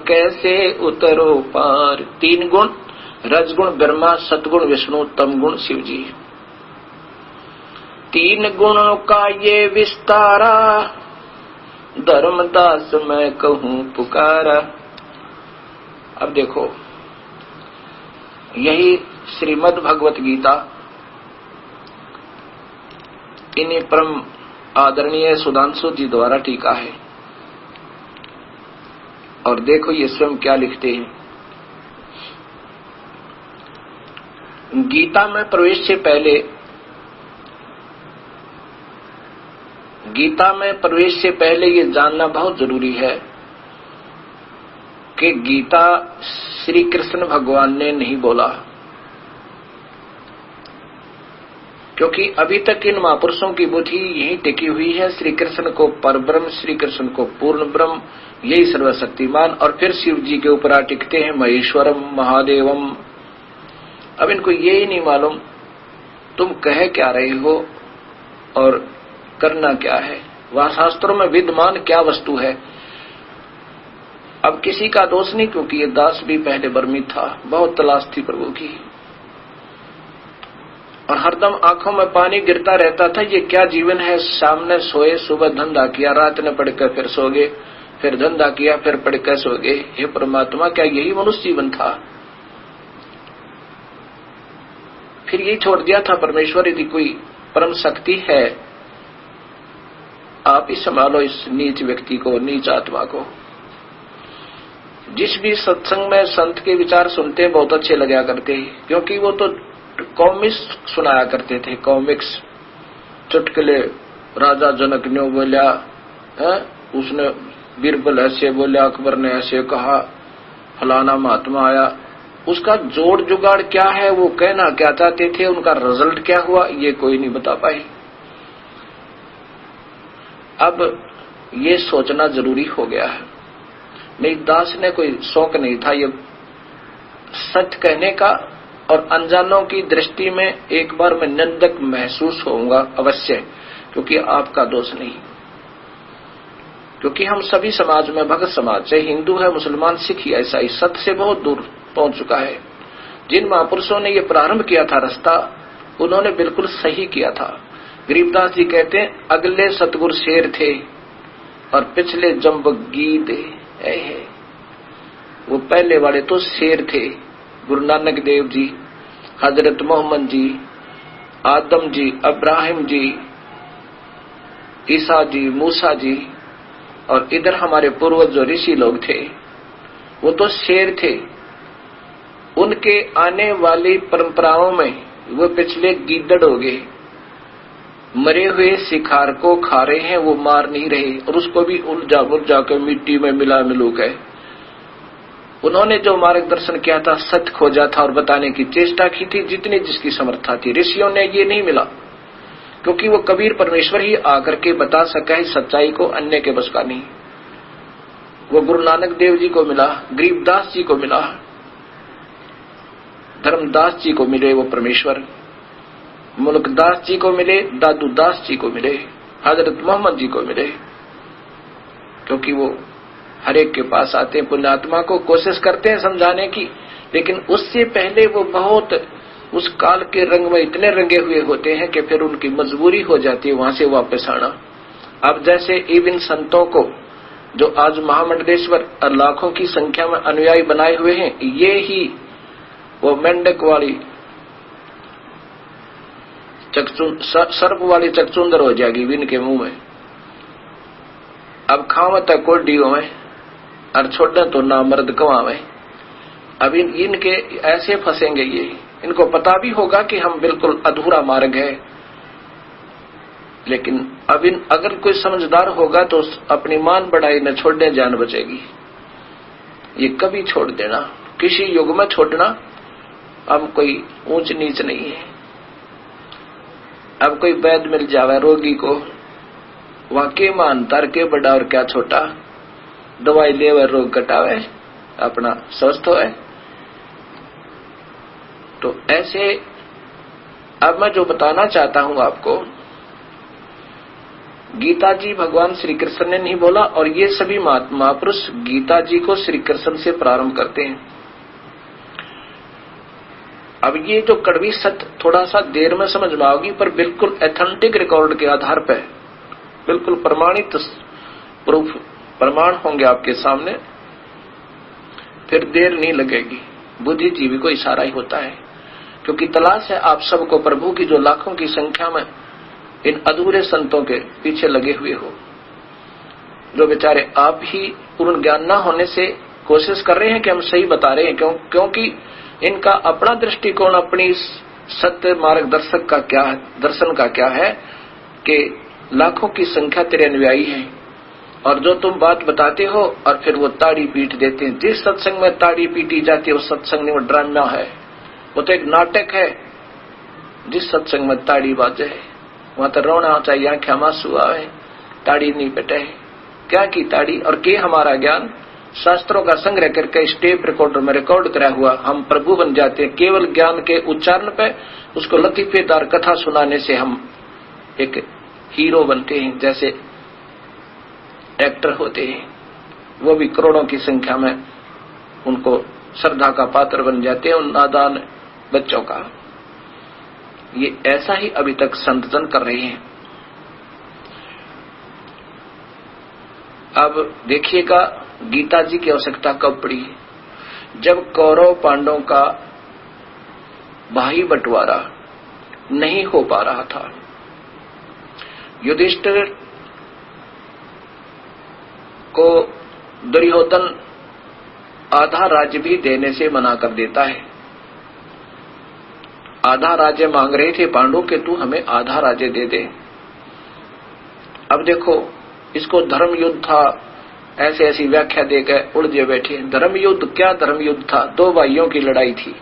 कैसे उतरो पार। तीन गुण, रजगुण ब्रह्मा, सतगुण विष्णु, तम गुण शिव जी। तीन गुणों का ये विस्तारा, धर्मदास मैं कहूं पुकारा। अब देखो, यही श्रीमद् भगवत गीता इन्हीं परम आदरणीय सुधांशु जी द्वारा टीका है। और देखो ये स्वयं क्या लिखते हैं। गीता में प्रवेश से पहले ये जानना बहुत जरूरी है कि गीता श्री कृष्ण भगवान ने नहीं बोला, क्योंकि अभी तक इन महापुरुषों की बुद्धि यही टिकी हुई है, श्री कृष्ण को परब्रह्म, श्री कृष्ण को पूर्ण ब्रह्म, यही सर्वशक्तिमान, और फिर शिव जी के ऊपर टिकते हैं महेश्वरम महादेवम। अब इनको यही नहीं मालूम तुम कह क्या रहे हो और करना क्या है, वह शास्त्रों में विद्यमान क्या वस्तु है। अब किसी का दोष नहीं, क्योंकि ये दास भी पहले बर्मी था, बहुत तलाश थी प्रभु की, और हरदम आंखों में पानी गिरता रहता था, ये क्या जीवन है। सामने सोए, सुबह धंधा किया, रात ने पढ़कर फिर सो गए, फिर धंधा किया, फिर पढ़कर सो गए। हे परमात्मा, क्या यही मनुष्य जीवन था? फिर यही छोड़ दिया था, परमेश्वर यदि कोई परम शक्ति है, आप ही संभालो इस नीच व्यक्ति को, नीच आत्मा को। जिस भी सत्संग में संत के विचार सुनते बहुत अच्छे लगा करते, क्योंकि वो तो कॉमिक्स सुनाया करते थे, कॉमिक्स, चुटकुले। राजा जनक ने बोला, उसने बीरबल ऐसे बोला, अकबर ने ऐसे कहा, फलाना महात्मा आया, उसका जोड़ जुगाड़ क्या है, वो कहना क्या चाहते थे, उनका रिजल्ट क्या हुआ, ये कोई नहीं बता पाए। अब ये सोचना जरूरी हो गया है। मेरी दास ने कोई शौक नहीं था ये सच कहने का, और अनजानों की दृष्टि में एक बार मैं निंदक महसूस होऊंगा अवश्य, क्योंकि आपका दोष नहीं, क्योंकि हम सभी समाज में, भगत समाज, चाहे हिंदू है, मुसलमान, सिख या ईसाई, सत्य से बहुत दूर पहुंच चुका है। जिन महापुरुषों ने ये प्रारंभ किया था रास्ता, उन्होंने बिल्कुल सही किया था। गरीबदास जी कहते हैं, अगले सतगुरु शेर थे और पिछले जम्बगीद है। वो पहले वाले तो शेर थे, गुरु नानक देव जी, हजरत मोहम्मद जी, आदम जी, अब्राहिम जी, ईसा जी, मूसा जी, और इधर हमारे पूर्वज जो ऋषि लोग थे वो तो शेर थे। उनके आने वाली परंपराओं में वो पिछले गीदड़ हो गए। मरे हुए शिकार को खा रहे हैं, वो मार नहीं रहे, और उसको भी उलझा बुलझा के मिट्टी में मिला मिलू गए। उन्होंने जो मार्गदर्शन किया था, सत्य खोजा था और बताने की चेष्टा की थी जितनी जिसकी समर्था थी। ऋषियों ने ये नहीं मिला, क्योंकि वो कबीर परमेश्वर ही आकर के बता सका है सच्चाई को, अन्य के बस का नहीं। वो गुरु नानक देव जी को मिला, गरीबदास जी को मिला, धर्मदास जी को मिले वो परमेश्वर, मुल्कदास जी को मिले, दादू दास जी को मिले, हजरत मोहम्मद जी को मिले, क्योंकि वो हर एक के पास आते हैं, पुण्यात्मा को कोशिश करते हैं समझाने की, लेकिन उससे पहले वो बहुत उस काल के रंग में इतने रंगे हुए होते हैं कि फिर उनकी मजबूरी हो जाती है वहां से वापस आना। अब जैसे इन संतों को जो आज महामंडलेश्वर और लाखों की संख्या में अनुयायी बनाए हुए हैं, ये ही वो मेंढक वाली सर्प वाली चकचुंदर हो जाएगी इनके मुंह में। अब खाव तक कोडी हो और छोड़े तो ना मर्द कमावे। अब इनके ऐसे फंसेंगे ये, इनको पता भी होगा कि हम बिल्कुल अधूरा मार्ग है, लेकिन अब अगर कोई समझदार होगा तो अपनी मान बढ़ाई न छोड़ने जान बचेगी। ये कभी छोड़ देना, किसी युग में छोड़ना अब कोई ऊंच नीच नहीं है। अब कोई वैद्य मिल जावे रोगी को, वाकई में अंतर के बड़ा और क्या छोटा, दवाई ले व रोग कटावे, अपना स्वस्थ होए। तो ऐसे अब मैं जो बताना चाहता हूं आपको, गीता जी भगवान श्री कृष्ण ने नहीं बोला, और ये सभी महापुरुष गीता जी को श्री कृष्ण से प्रारंभ करते हैं। अब ये जो कड़वी सत्य थोड़ा सा देर में समझ में आओगी, पर बिल्कुल एथेंटिक रिकॉर्ड के आधार पर बिल्कुल प्रमाणित प्रूफ प्रमाण होंगे आपके सामने, फिर देर नहीं लगेगी। बुद्धिजीवी को इशारा ही होता है, क्योंकि तलाश है आप सबको प्रभु की, जो लाखों की संख्या में इन अधूरे संतों के पीछे लगे हुए हो, जो बेचारे आप ही पूर्ण ज्ञान न होने से कोशिश कर रहे हैं कि हम सही बता रहे हैं, क्योंकि इनका अपना दृष्टिकोण, अपनी सत्य मार्गदर्शक का क्या है, दर्शन का क्या है कि लाखों की संख्या तेरे अनुयायी है, और जो तुम बात बताते हो और फिर वो ताड़ी पीट देते हैं। जिस सत्संग में ताड़ी पीटी जाती है वो सत्संग नहीं, वो ड्रामा है, वो तो एक नाटक है। जिस सत्संग में ताड़ी बाजे वहां तो रोना चाहिए, आंखें आंसू आवे, ताड़ी नहीं पिटे। क्या की ताड़ी और के हमारा ज्ञान शास्त्रों का संग्रह करके स्टेप रिकॉर्डर में रिकॉर्ड करा हुआ हम प्रभु बन जाते हैं। केवल ज्ञान के उच्चारण पे, उसको लतीफेदार कथा सुनाने से हम एक हीरो बनते हैं। जैसे एक्टर होते हैं, वो भी करोड़ों की संख्या में उनको श्रद्धा का पात्र बन जाते हैं उन नादान बच्चों का। ये ऐसा ही अभी तक संतजन कर रहे हैं। अब देखिएगा गीता जी की आवश्यकता कब पड़ी, जब कौरव पांडवों का भाई बंटवारा नहीं हो पा रहा था। युधिष्ठिर को दुर्योधन आधा राज्य भी देने से मना कर देता है। आधा राज्य मांग रहे थे पांडु के, तू हमें आधा राज्य दे दे। अब देखो, इसको धर्म युद्ध था, ऐसे ऐसी व्याख्या देकर उलझे बैठे। धर्म युद्ध क्या धर्म युद्ध था, दो भाइयों की लड़ाई थी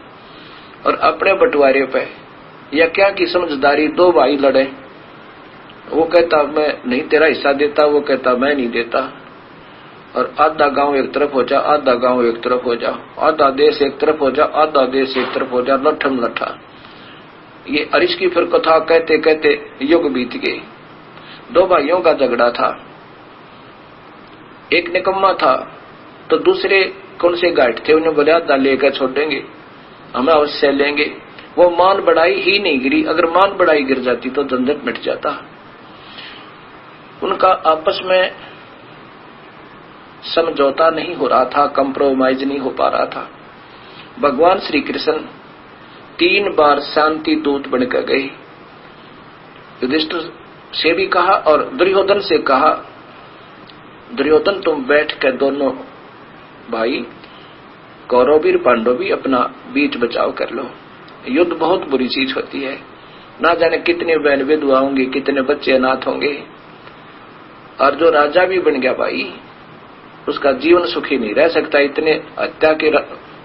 और अपने बंटवारे पे या क्या की समझदारी, दो भाई लड़े। वो कहता मैं नहीं तेरा हिस्सा देता, वो कहता मैं नहीं देता, और आधा गांव एक तरफ हो जा, आधा गांव एक तरफ हो जा, आधा देश एक तरफ हो जा, आधा देश एक तरफ हो जा, लठम लठा। ये अरिश की फिर कथा कहते कहते युग बीत गए। दो भाइयों का झगड़ा था, एक निकम्मा था तो दूसरे कौन से गाइड थे, उन्हें बोला आधा लेकर छोड़ेंगे, हमें अवश्य लेंगे। वो मान बढ़ाई ही नहीं गिरी, अगर मान बढ़ाई गिर जाती तो झंझट मिट जाता। उनका आपस में समझौता नहीं हो रहा था, कंप्रोमाइज नहीं हो पा रहा था। भगवान श्री कृष्ण 3 बार शांति दूत बनकर गए। युधिष्ठिर से भी कहा और दुर्योधन से कहा, दुर्योधन तुम बैठ कर दोनों भाई कौरव भी पांडव भी अपना बीच बचाव कर लो। युद्ध बहुत बुरी चीज होती है, ना जाने कितने बहन विधवा होंगे, कितने बच्चे अनाथ होंगे। और जो राजा भी बन गया भाई, उसका जीवन सुखी नहीं रह सकता इतने हत्या के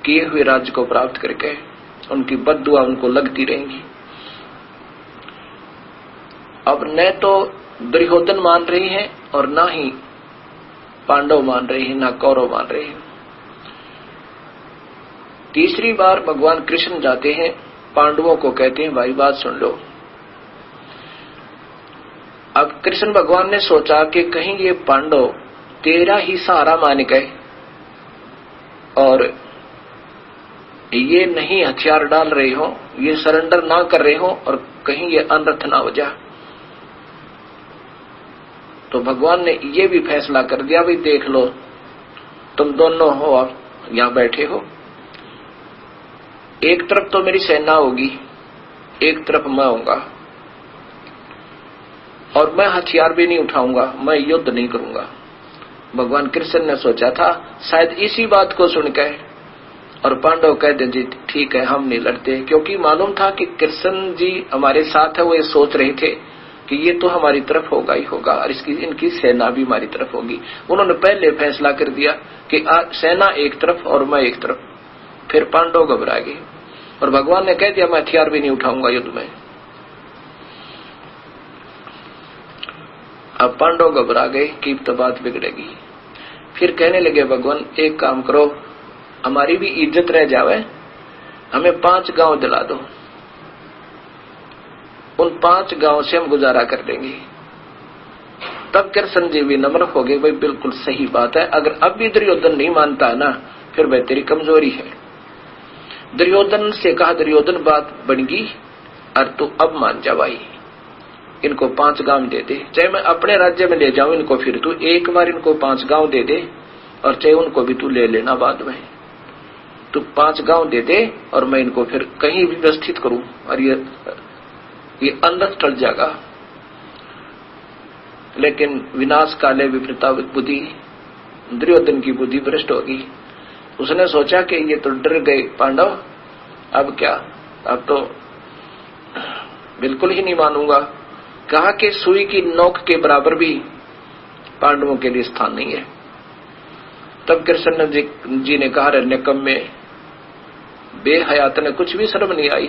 किए हुए राज्य को प्राप्त करके। उनकी बद्दुआ उनको लगती रहेंगी। अब न तो दुर्योधन मान रही हैं और ना ही पांडव मान रहे हैं, ना कौरव मान रहे हैं। तीसरी बार भगवान कृष्ण जाते हैं, पांडवों को कहते हैं भाई बात सुन लो। अब कृष्ण भगवान ने सोचा कि कहीं ये पांडव तेरा ही सहारा मान गए और ये नहीं हथियार डाल रहे हो, ये सरेंडर ना कर रहे हो और कहीं ये अनर्थ ना हो जा। तो भगवान ने ये भी फैसला कर दिया, भाई देख लो तुम दोनों हो और यहां बैठे हो, एक तरफ तो मेरी सेना होगी, एक तरफ मैं होऊंगा और मैं हथियार भी नहीं उठाऊंगा, मैं युद्ध नहीं करूंगा। भगवान कृष्ण ने सोचा था शायद इसी बात को सुनकर और पांडव कहते जी ठीक है हम नहीं लड़ते, क्योंकि मालूम था कि कृष्ण जी हमारे साथ है। वो ये सोच रहे थे कि ये तो हमारी तरफ होगा ही होगा और इनकी सेना भी हमारी तरफ होगी। उन्होंने पहले फैसला कर दिया कि सेना एक तरफ और मैं एक तरफ। फिर पांडव घबरा गए और भगवान ने कह दिया मैं हथियार भी नहीं उठाऊंगा युद्ध में। अब पांडव घबरा गए कि तो बात बिगड़ेगी। फिर कहने लगे भगवान एक काम करो, हमारी भी इज्जत रह जावे, हमें 5 गांव दिला दो, उन 5 गांव से हम गुजारा कर देंगे। तब कृष्ण जी भी नम्र हो गए, भाई बिल्कुल सही बात है, अगर अब भी दुर्योधन नहीं मानता है ना, फिर वह तेरी कमजोरी है। दुर्योधन से कहा दुर्योधन बात बन गई और तू अब मान जा भाई, इनको 5 गांव दे दे, चाहे मैं अपने राज्य में ले जाऊं इनको, फिर तू एक बार इनको 5 गांव दे दे और चाहे उनको भी तू ले लेना बाद में। तू 5 गांव दे दे और मैं इनको फिर कहीं भी व्यवस्थित करूं और ये अंदर टल जाएगा। लेकिन विनाश काले विपरीता बुद्धि, दुर्योधन की बुद्धि भ्रष्ट होगी। उसने सोचा कि ये तो डर गए पांडव, अब क्या, अब तो बिल्कुल ही नहीं मानूंगा। कहा कि सुई की नोक के बराबर भी पांडवों के लिए स्थान नहीं है। तब कृष्ण जी ने कहा निकम्मे बेहयात ने कुछ भी शर्म नहीं आई,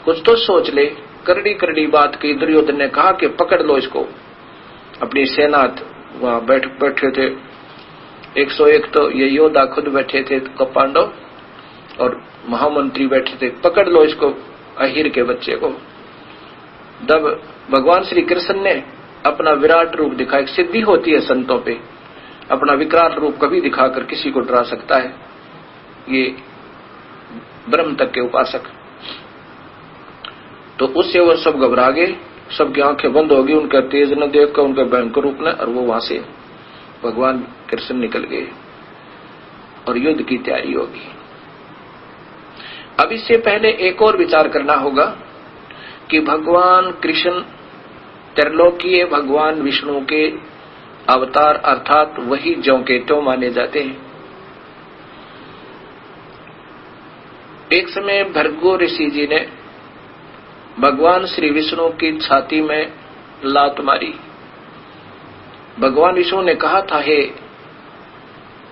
कुछ तो सोच ले। करड़ी करड़ी बात की। दुर्योधन ने कहा कि पकड़ लो इसको। अपनी सेना वहां बैठे थे 101, तो ये योद्धा खुद बैठे थे पांडव और महामंत्री बैठे थे, पकड़ लो इसको अहिर के बच्चे को। तब भगवान श्री कृष्ण ने अपना विराट रूप दिखाया। सिद्धि होती है संतों पे, अपना विकराल रूप कभी दिखाकर किसी को डरा सकता है ये ब्रह्म तक के उपासक। तो उससे वो सब घबरा गए, सबकी आंखें बंद हो गई उनका तेज न देखकर, उनका भयंकर रूप न, और वो वहां से भगवान कृष्ण निकल गए और युद्ध की तैयारी होगी। अब इससे पहले एक और विचार करना होगा कि भगवान कृष्ण त्रिलोकीय भगवान विष्णु के अवतार अर्थात वही ज्यों के त्यों माने जाते हैं। एक समय भृगु ऋषि जी ने भगवान श्री विष्णु की छाती में लात मारी। भगवान विष्णु ने कहा था, हे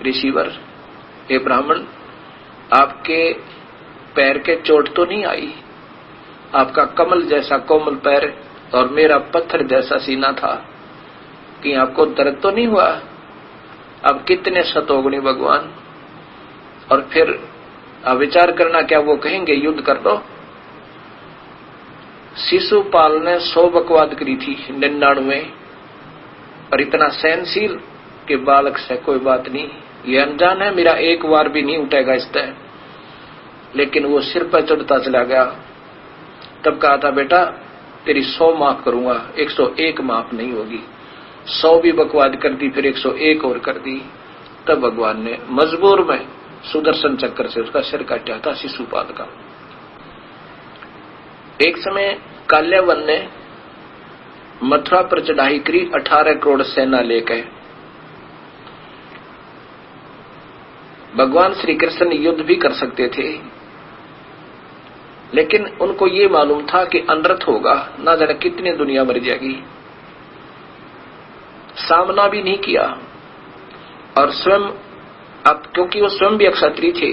ऋषिवर, हे ब्राह्मण, आपके पैर के चोट तो नहीं आई, आपका कमल जैसा कोमल पैर और मेरा पत्थर जैसा सीना था, कि आपको दर्द तो नहीं हुआ? अब कितने शतोगुणी भगवान। और फिर अब विचार करना, क्या वो कहेंगे युद्ध कर दो? शिशुपाल ने 100 बकवाद करी थी 99, और इतना सहनशील के बालक से कोई बात नहीं, ये अनजान है, मेरा एक बार भी नहीं उठेगा इस तरह। लेकिन वो सिर पर चढ़ता चला गया। तब कहा था, बेटा तेरी 100 माफ करूंगा, 101 माफ नहीं होगी। 100 भी बकवाद कर दी, फिर 101 और कर दी। तब भगवान ने मजबूर में सुदर्शन चक्र से उसका सिर काटा था शिशुपाल का। एक समय काल्यावन ने मथुरा पर चढ़ाई करी 18 करोड़ सेना लेकर। भगवान श्री कृष्ण युद्ध भी कर सकते थे, लेकिन उनको ये मालूम था कि अनर्थ होगा, ना जाने कितनी दुनिया मर जाएगी। सामना भी नहीं किया और स्वयं, अब क्योंकि वो स्वयं भी अक्षत्रिय थे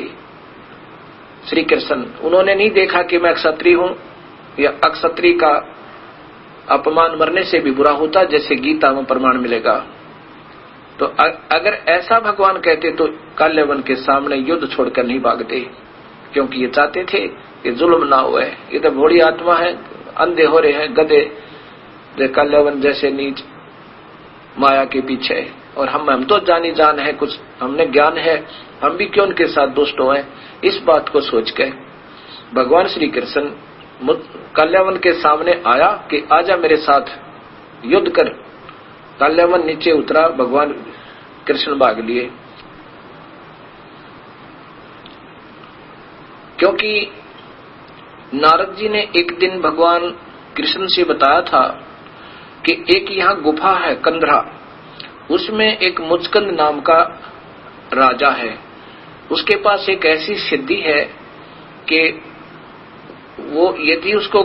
श्री कृष्ण, उन्होंने नहीं देखा कि मैं क्षत्रिय हूं या अक्षत्रिय का अपमान मरने से भी बुरा होता, जैसे गीता में प्रमाण मिलेगा। तो अगर ऐसा भगवान कहते तो काल्यावन के सामने युद्ध छोड़कर नहीं भागते, क्योंकि ये चाहते थे कि जुल्म ना हुए। ये तो भोड़ी आत्मा है, अंधे हो रहे हैं, गधे काल्यावन जैसे नीच माया के पीछे, और हम तो जानी जान है, कुछ हमने ज्ञान है, हम भी क्यों उनके साथ दुष्ट हुए। इस बात को सोच के भगवान श्री कृष्ण काल्यावन के सामने आया कि आजा मेरे साथ युद्ध कर। काल्यावन नीचे उतरा, भगवान कृष्ण भाग लिए, क्योंकि नारद जी ने एक दिन भगवान कृष्ण से बताया था कि एक यहाँ गुफा है कंधरा, उसमें एक मुचकंद नाम का राजा है। उसके पास एक ऐसी सिद्धि है कि वो यदि उसको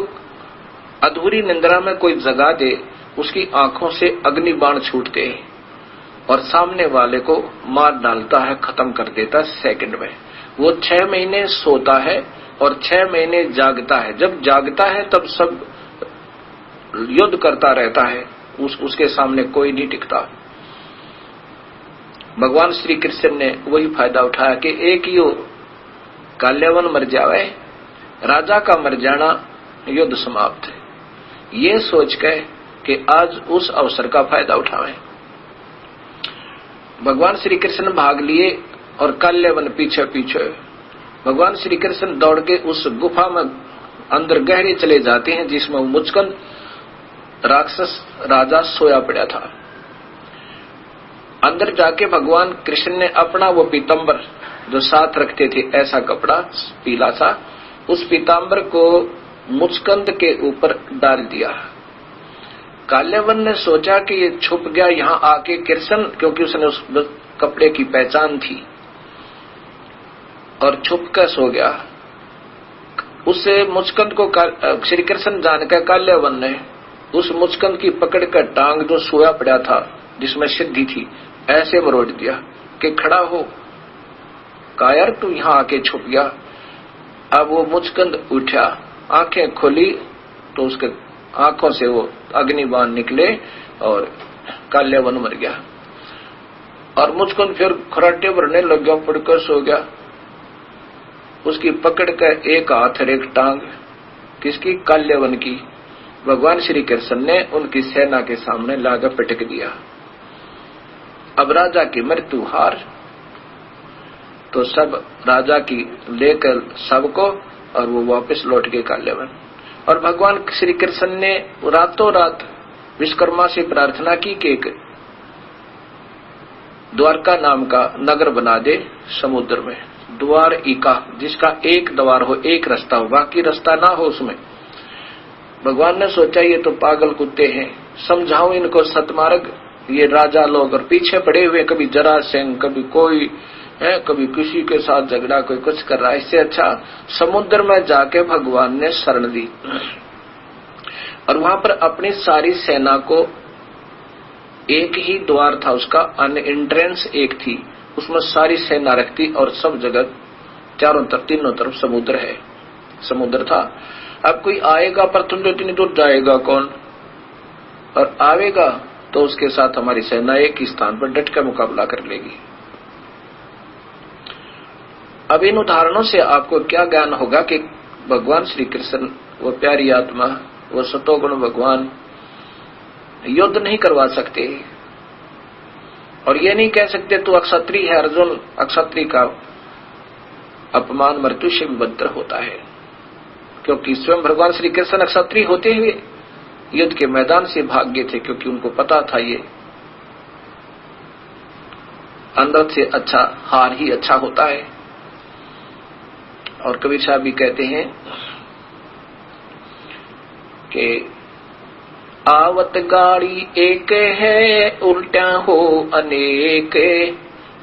अधूरी निंद्रा में कोई जगा दे, उसकी आंखों से अग्नि बाण छूटते हैं और सामने वाले को मार डालता है, खत्म कर देता है सेकंड में। वो 6 महीने सोता है और 6 महीने जागता है। जब जागता है तब सब युद्ध करता रहता है, उसके सामने कोई नहीं टिकता। भगवान श्री कृष्ण ने वही फायदा उठाया कि एक ही काल्यावन मर जावे, राजा का मर जाना युद्ध समाप्त है। ये सोच के कि आज उस अवसर का फायदा उठावें, भगवान श्री कृष्ण भाग लिए और काल्यावन पीछे पीछे। भगवान श्री कृष्ण दौड़ के उस गुफा में अंदर गहरे चले जाते हैं, जिसमें मुचकंद राक्षस राजा सोया पड़ा था। अंदर जाके भगवान कृष्ण ने अपना वो पीतांबर जो साथ रखते थे, ऐसा कपड़ा पीला सा, उस पीतांबर को मुचकंद के ऊपर डाल दिया। काल्यावन ने सोचा कि ये छुप गया यहाँ आके कृष्ण, क्योंकि उसने उस कपड़े की पहचान थी, और छुप कर सो गया। उसे मुचकंद को श्री कृष्ण जानकर काल्यावन ने उस मुचकंद की पकड़ कर टांग जो सोया पड़ा था, जिसमें सिद्धि थी, ऐसे मरोड़ दिया कि खड़ा हो। कायर तू यहाँ आके छुप गया। अब वो मुचकंद उठा, आंखें खोली तो उसके आंखों से वो अग्निबाण निकले और काल्यावन मर गया। और मुचकंद फिर खराटे भरने लग गया, पड़कर सो गया। उसकी पकड़ कर एक हाथ और एक टांग, किसकी? काल्यावन की। भगवान श्री कृष्ण ने उनकी सेना के सामने लाकर पटक दिया। अब राजा की मृत्यु हार, तो सब राजा की लेकर सबको, और वो वापस लौट गए काल्यावन। और भगवान श्री कृष्ण ने रातों रात विश्वकर्मा से प्रार्थना की कि एक द्वारका नाम का नगर बना दे समुद्र में, द्वार इका, जिसका एक द्वार हो, एक रास्ता हो, बाकी रास्ता ना हो उसमें। भगवान ने सोचा ये तो पागल कुत्ते हैं, समझाऊं इनको सतमार्ग। ये राजा लोग और पीछे पड़े हुए, कभी जरासंध, कभी कोई है, कभी किसी के साथ झगड़ा, कोई कुछ कर रहा है। इससे अच्छा समुद्र में जाके भगवान ने शरण दी और वहां पर अपनी सारी सेना को, एक ही द्वार था उसका, अन्य एंट्रेंस एक थी, उसमें सारी सेना रखती और सब जगह चारों तरफ, तीनों तरफ समुद्र है, समुद्र था। अब कोई आएगा पर तुम जो इतनी दूर जाएगा कौन, और आवेगा तो उसके साथ हमारी सेना एक ही स्थान पर डट कर मुकाबला कर लेगी। अब इन उदाहरणों से आपको क्या ज्ञान होगा कि भगवान श्री कृष्ण, वो प्यारी आत्मा, वो सतोगुण भगवान युद्ध नहीं करवा सकते। और ये नहीं कह सकते तू अक्षत्रिय है अर्जुन, अक्षत्रिय का अपमान मृत्यु से भी बदतर होता है, क्योंकि स्वयं भगवान श्री कृष्ण अक्षत्रिय होते हुए युद्ध के मैदान से भाग गए थे, क्योंकि उनको पता था ये अंदर से अच्छा हार ही अच्छा होता है। और कबीर साहब भी कहते हैं कि आवत गाड़ी एक है उल्टा हो अनेक,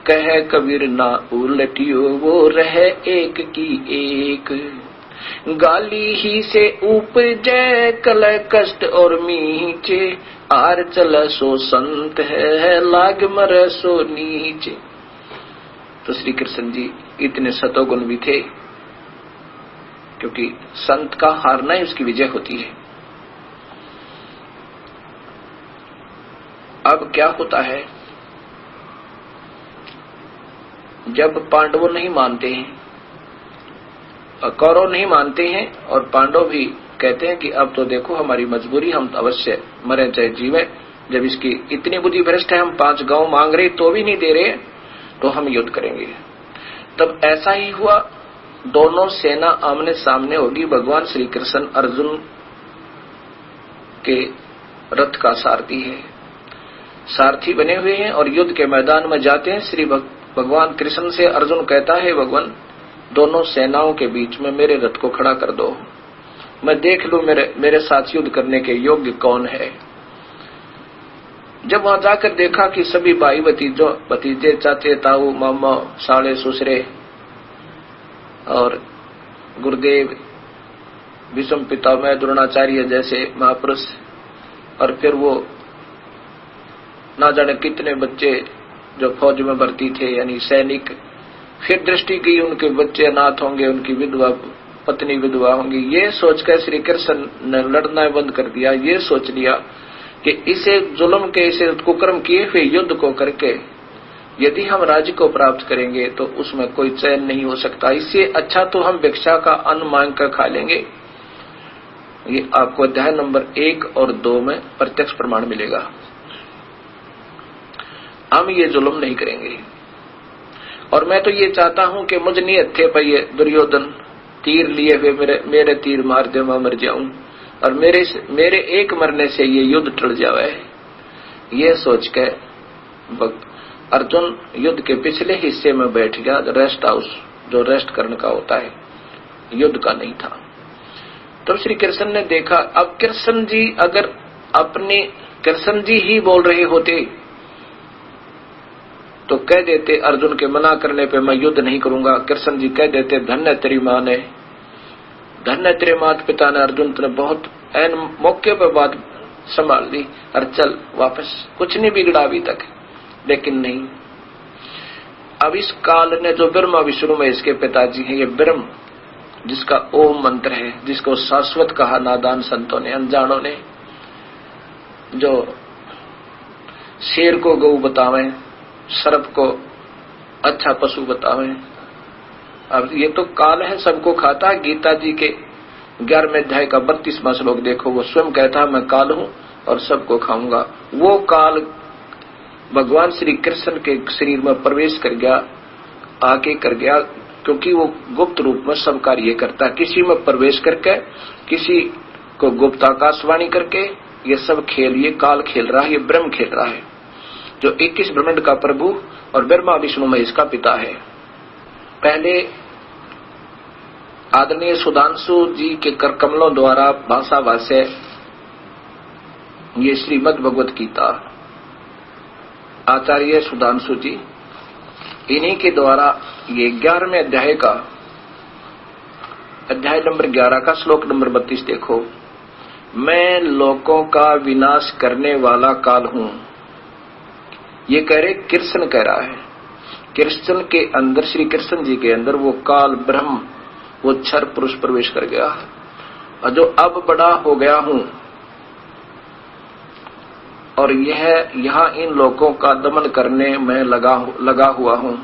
कह कबीर ना उलटियो वो रह एक की एक। गाली ही से उपजे कलह कष्ट और मीचे, आर चल सो संत है लाग मर सो नीचे। तो श्री कृष्ण जी इतने सतोगुण भी थे, क्योंकि संत का हारना ही उसकी विजय होती है। अब क्या होता है, जब पांडव नहीं मानते हैं, कौरव नहीं मानते हैं और पांडव भी कहते हैं कि अब तो देखो हमारी मजबूरी, हम अवश्य मरे चाहे जीवे, जब इसकी इतनी बुद्धि भ्रष्ट है, हम 5 गांव मांग रहे तो भी नहीं दे रहे, तो हम युद्ध करेंगे। तब ऐसा ही हुआ, दोनों सेना आमने सामने होगी। भगवान श्री कृष्ण अर्जुन के रथ का सारथी है, सारथी बने हुए हैं और युद्ध के मैदान में जाते हैं। श्री भगवान कृष्ण से अर्जुन कहता है, भगवान दोनों सेनाओं के बीच में मेरे रथ को खड़ा कर दो, मैं देख लूं मेरे साथ युद्ध करने के योग्य कौन है। जब वहां जाकर देखा कि सभी भाई भतीजे चाचे ताऊ मामा साले ससुरे और गुरुदेव भीष्म पितामह द्रोणाचार्य जैसे महापुरुष, और फिर वो ना जाने कितने बच्चे जो फौज में भर्ती थे यानी सैनिक, फिर दृष्टि की उनके बच्चे अनाथ होंगे, उनकी विधवा पत्नी विधवा होंगी, ये सोचकर श्री कृष्ण ने लड़ना बंद कर दिया। ये सोच लिया कि इसे जुल्म के, इसे कुकर्म किए हुए युद्ध को करके यदि हम राज्य को प्राप्त करेंगे तो उसमें कोई चैन नहीं हो सकता, इससे अच्छा तो हम भिक्षा का अन्न मांग कर खा लेंगे। ये आपको अध्याय नंबर 1 और 2 में प्रत्यक्ष प्रमाण मिलेगा। हम ये जुल्म नहीं करेंगे। और मैं तो ये चाहता हूं कि मुझ नियत थे पर ये दुर्योधन तीर लिए हुए मेरे तीर मार दे, मैं मर जाऊं और मेरे एक मरने से ये युद्ध टल जावे। ये सोच के अर्जुन युद्ध के पिछले हिस्से में बैठ गया, रेस्ट हाउस जो रेस्ट करने का होता है, युद्ध का नहीं था। तब श्री कृष्ण ने देखा, अब कृष्ण जी अगर अपने कृष्ण जी ही बोल रहे होते तो कह देते अर्जुन के मना करने पे मैं युद्ध नहीं करूंगा। कृष्ण जी कह देते धन्य तेरी मां ने, धन्य तेरे माता पिता ने, अर्जुन ने बहुत ऐन मौके पर बात संभाल ली और चल वापस, कुछ नहीं बिगड़ा अभी तक। लेकिन नहीं, अब इस काल ने जो ब्रह्मा विष्णु में इसके पिताजी हैं, ये ब्रह्म जिसका ओम मंत्र है, जिसको शाश्वत कहा नादान संतों ने, अनजानों ने, जो शेर को गऊ बतावे, सर्प को अच्छा पशु बतावे। अब ये तो काल है, सबको खाता है। गीता जी के 11वें अध्याय का 32वां श्लोक देखो, वो स्वयं कहता है मैं काल हूं और सबको खाऊंगा। वो काल भगवान श्री कृष्ण के शरीर में प्रवेश कर गया, आके कर गया, क्योंकि वो गुप्त रूप में सब कार्य करता है। किसी में प्रवेश करके, किसी को गुप्त आकाशवाणी करके, ये सब खेल ये काल खेल रहा है, ये ब्रह्म खेल रहा है, जो 21 ब्रह्मांड का प्रभु और ब्रह्मा विष्णु महेश का पिता है। पहले आदरणीय सुधांशु जी के कर कमलों द्वारा भाषा भाष्य ये श्रीमद् भगवत गीता, आचार्य सुधांशु जी, इन्हीं के द्वारा ये 11वें अध्याय का अध्याय नंबर 11 का श्लोक नंबर 32 देखो, मैं लोकों का विनाश करने वाला काल हूं। ये कह रहे कृष्ण कह रहा है, कृष्ण के अंदर, श्री कृष्ण जी के अंदर वो काल ब्रह्म, वो क्षर पुरुष प्रवेश कर गया और जो अब बड़ा हो गया हूं और यह यहां इन लोगों का दमन करने में लगा हुआ हूं।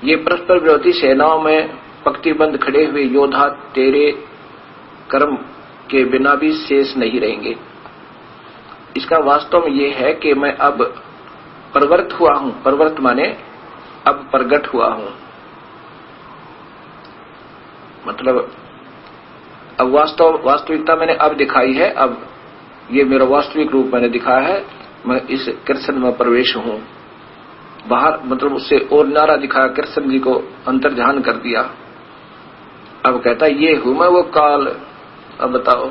ये परस्पर विरोधी सेनाओं में पंक्तिबंद खड़े हुए योद्धा तेरे कर्म के बिना भी शेष नहीं रहेंगे। इसका वास्तव में ये है कि मैं अब प्रवृत्त हुआ हूं, प्रवृत्त माने अब प्रगट हुआ हूं, मतलब अब वास्तविकता मैंने अब दिखाई है, अब ये मेरा वास्तविक रूप मैंने दिखाया है, मैं इस कृष्ण में प्रवेश हूं। बाहर मतलब उससे और नारा दिखाया, कृष्ण जी को अंतर्ध्यान कर दिया। अब कहता ये हूं मैं वो काल। अब बताओ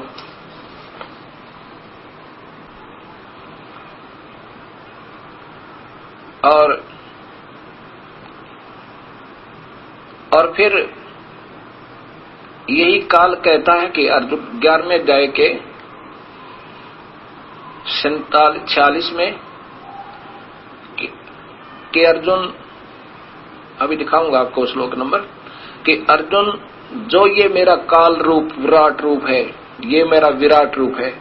और फिर यही काल कहता है कि अर्जुन 11वें अध्याय के 46 में कि अर्जुन, अभी दिखाऊंगा आपको श्लोक नंबर, कि अर्जुन जो ये मेरा काल रूप विराट रूप है, ये मेरा विराट रूप है,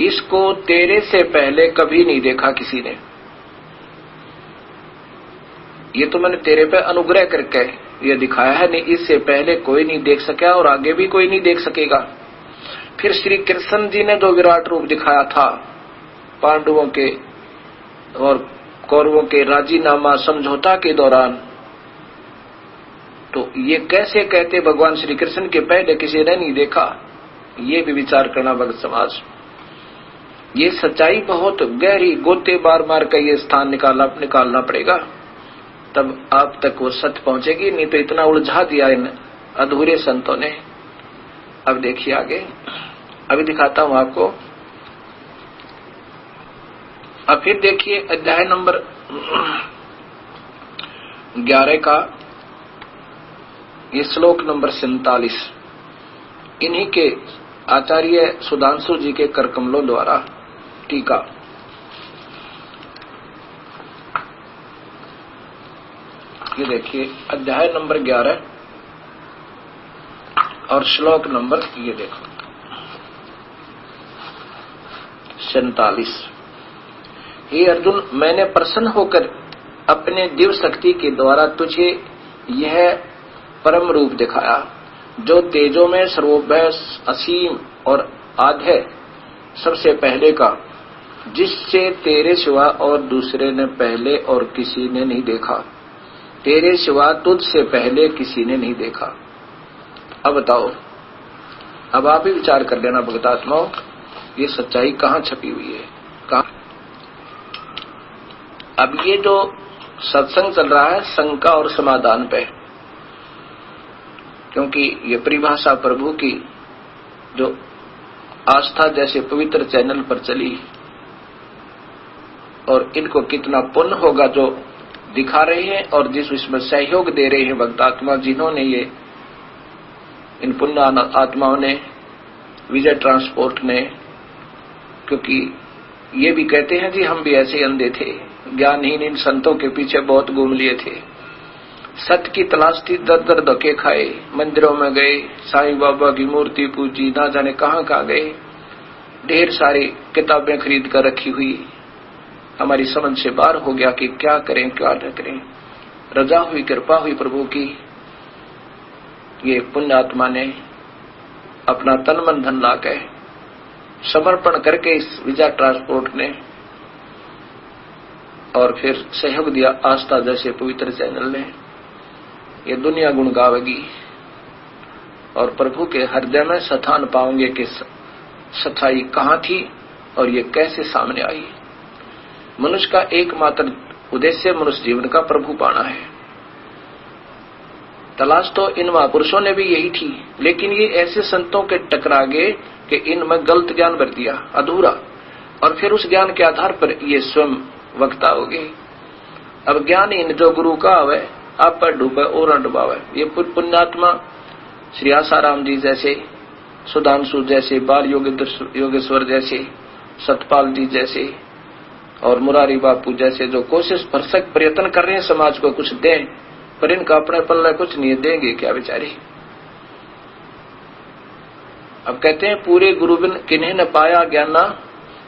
इसको तेरे से पहले कभी नहीं देखा किसी ने। ये तो मैंने तेरे पे अनुग्रह करके ये दिखाया है, नहीं इससे पहले कोई नहीं देख सका और आगे भी कोई नहीं देख सकेगा। फिर श्री कृष्ण जी ने जो विराट रूप दिखाया था पांडवों के और कौरवों के राजीनामा समझौता के दौरान, तो ये कैसे कहते भगवान श्री कृष्ण के पहले किसी ने नहीं देखा? ये भी विचार करना भक्त समाज। ये सच्चाई बहुत गहरी, गोते बार मार कर ये स्थान निकालना पड़ेगा, तब आप तक वो सत्य पहुंचेगी, नहीं तो इतना उलझा दिया इन अधूरे संतों ने। अब देखिए आगे, अभी दिखाता हूं आपको। अब फिर देखिए अध्याय नंबर 11 का ये श्लोक नंबर 47, इन्हीं के आचार्य सुधांशु जी के करकमलों द्वारा टीका। ये देखिए अध्याय नंबर 11 और श्लोक नंबर, ये देखो 47। हे अर्जुन, मैंने प्रसन्न होकर अपने दिव्य शक्ति के द्वारा तुझे यह परम रूप दिखाया, जो तेजों में सर्वोपरि असीम और आधे सबसे पहले का, जिससे तेरे सिवा और दूसरे ने पहले और किसी ने नहीं देखा, तेरे सिवा तुझसे पहले किसी ने नहीं देखा। अब बताओ, अब आप ही विचार कर लेना भक्तात्माओं, ये सच्चाई कहाँ छपी हुई है, कहाँ? अब ये जो सत्संग चल रहा है शंका और समाधान पे, क्योंकि ये परिभाषा प्रभु की जो आस्था जैसे पवित्र चैनल पर चली, और इनको कितना पुण्य होगा जो दिखा रहे हैं और जिस इसमें सहयोग दे रहे हैं भक्तात्मा, जिन्होंने ये इन पुण्य आत्माओं ने, विजय ट्रांसपोर्ट ने, क्योंकि ये भी कहते हैं जी हम भी ऐसे अंधे थे, ज्ञानहीन इन संतों के पीछे बहुत घूम लिए थे, सत्य की तलाश थी, दर दर धक्के खाए, मंदिरों में गए, साईं बाबा की मूर्ति पूजी, ना जाने कहाँ कहाँ गए, ढेर सारी किताबें खरीद कर रखी हुई, हमारी समझ से बाहर हो गया कि क्या करें क्या न करें। रजा हुई, कृपा हुई प्रभु की, ये पुण्य आत्मा ने अपना तन मन धन लाके समर्पण करके इस विजय ट्रांसपोर्ट ने, और फिर सहयोग दिया आस्था जैसे पवित्र चैनल ने, ये दुनिया गुण गावेगी और प्रभु के हृदय में स्थान पाओगे कि सच्चाई कहाँ थी और ये कैसे सामने आई। मनुष्य का एकमात्र उद्देश्य मनुष्य जीवन का प्रभु पाना है। तलाश तो इन महापुरुषों ने भी यही थी, लेकिन ये ऐसे संतों के टकरा गए कि इनमें गलत ज्ञान भर दिया, अधूरा, और फिर उस ज्ञान के आधार पर ये स्वयं वक्ता हो गए। अब ज्ञान इन जो गुरु का आवे आप पर डूबे और न डुबावे। ये पुण्यात्मा श्री आसाराम जी जैसे, सुधांशु जैसे, बाल योगेश्वर जैसे, सतपाल जी जैसे और मुरारी बापू जैसे, जो कोशिश भरसक प्रयत्न कर रहे हैं समाज को कुछ दें, पर इनका अपने पल्ले कुछ नहीं, देंगे क्या बेचारे। अब कहते हैं पूरे गुरु बिन किन्हें न पाया ज्ञाना,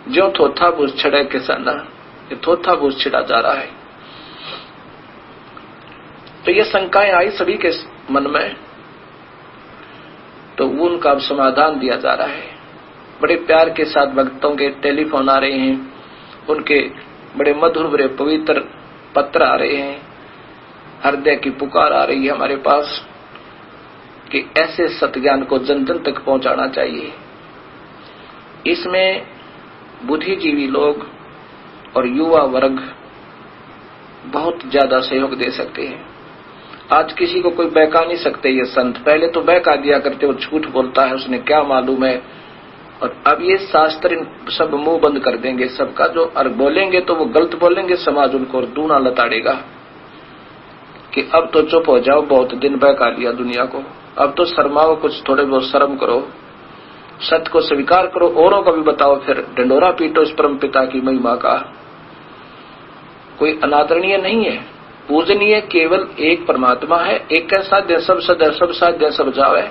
जो थोथा बूझ छड़े किसाना। ये थोथा बूझ छिड़ा जा रहा है। तो ये शंकाएं आई सभी के मन में, तो वो उनका अब समाधान दिया जा रहा है। बड़े प्यार के साथ भक्तों के टेलीफोन आ रहे हैं, उनके बड़े मधुर बड़े पवित्र पत्र आ रहे हैं, हृदय की पुकार आ रही है हमारे पास कि ऐसे सत्ज्ञान को जन जन तक पहुंचाना चाहिए। इसमें बुद्धिजीवी लोग और युवा वर्ग बहुत ज्यादा सहयोग दे सकते हैं। आज किसी को कोई बहका नहीं सकते ये संत। पहले तो बहका दिया करते, वो झूठ बोलता है, उसने क्या मालूम है, और अब ये शास्त्र सब मुंह बंद कर देंगे सबका, जो और बोलेंगे तो वो गलत बोलेंगे, समाज उनको दूना लताड़ेगा कि अब तो चुप हो जाओ, बहुत दिन बहका लिया दुनिया को, अब तो शर्माओ, कुछ थोड़े बहुत शर्म करो, सत्य को स्वीकार करो, औरों को भी बताओ, फिर डंडोरा पीटो इस परम पिता की महिमा का। कोई अनादरणीय नहीं है, पूजनीय केवल एक परमात्मा है, एक कैसा दे सब सद सब साध्य सब जावे,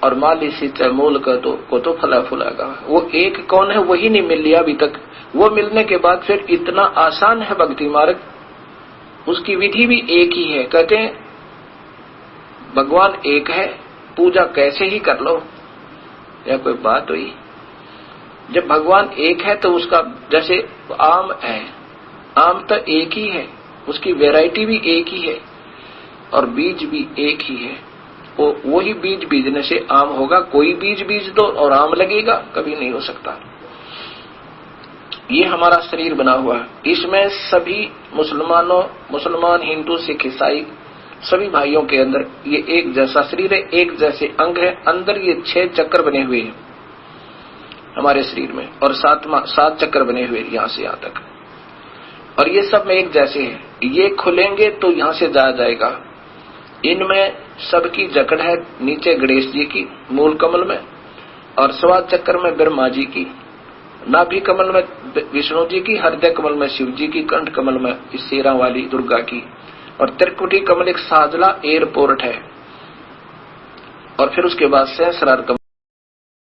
और माली सींचे मूल को तो फला फुलागा। वो एक कौन है वही नहीं मिल लिया अभी तक। वो मिलने के बाद फिर इतना आसान है भक्ति मार्ग, उसकी विधि भी एक ही है। कहते हैं भगवान एक है, पूजा कैसे ही कर लो, या कोई बात हुई। जब भगवान एक है तो उसका, जैसे आम है, आम तो एक ही है, उसकी वैरायटी भी एक ही है और बीज भी एक ही है। वही बीज बीजने से आम होगा, कोई बीज बीज दो और आम लगेगा, कभी नहीं हो सकता। ये हमारा शरीर बना हुआ है, इसमें सभी मुसलमान, हिंदू, सिख, ईसाई सभी भाइयों के अंदर ये एक जैसा शरीर है, एक जैसे अंग है। अंदर ये 6 चक्र बने हुए हैं हमारे शरीर में, और 7 चक्र बने हुए यहां से यहां तक, और ये सब में एक जैसे हैं। ये खुलेंगे तो यहां से जाया जाएगा। इनमें सबकी जकड़ है नीचे गणेश जी की मूल कमल में, और 7 चक्र में ब्रह्मा जी की, नाभि कमल में विष्णु जी की, हृदय कमल में शिव जी की, कंठ कमल में इस शेरा वाली दुर्गा की, और त्रिकुटी कमल एक साजला एयरपोर्ट है, और फिर उसके बाद सहस्रार कमल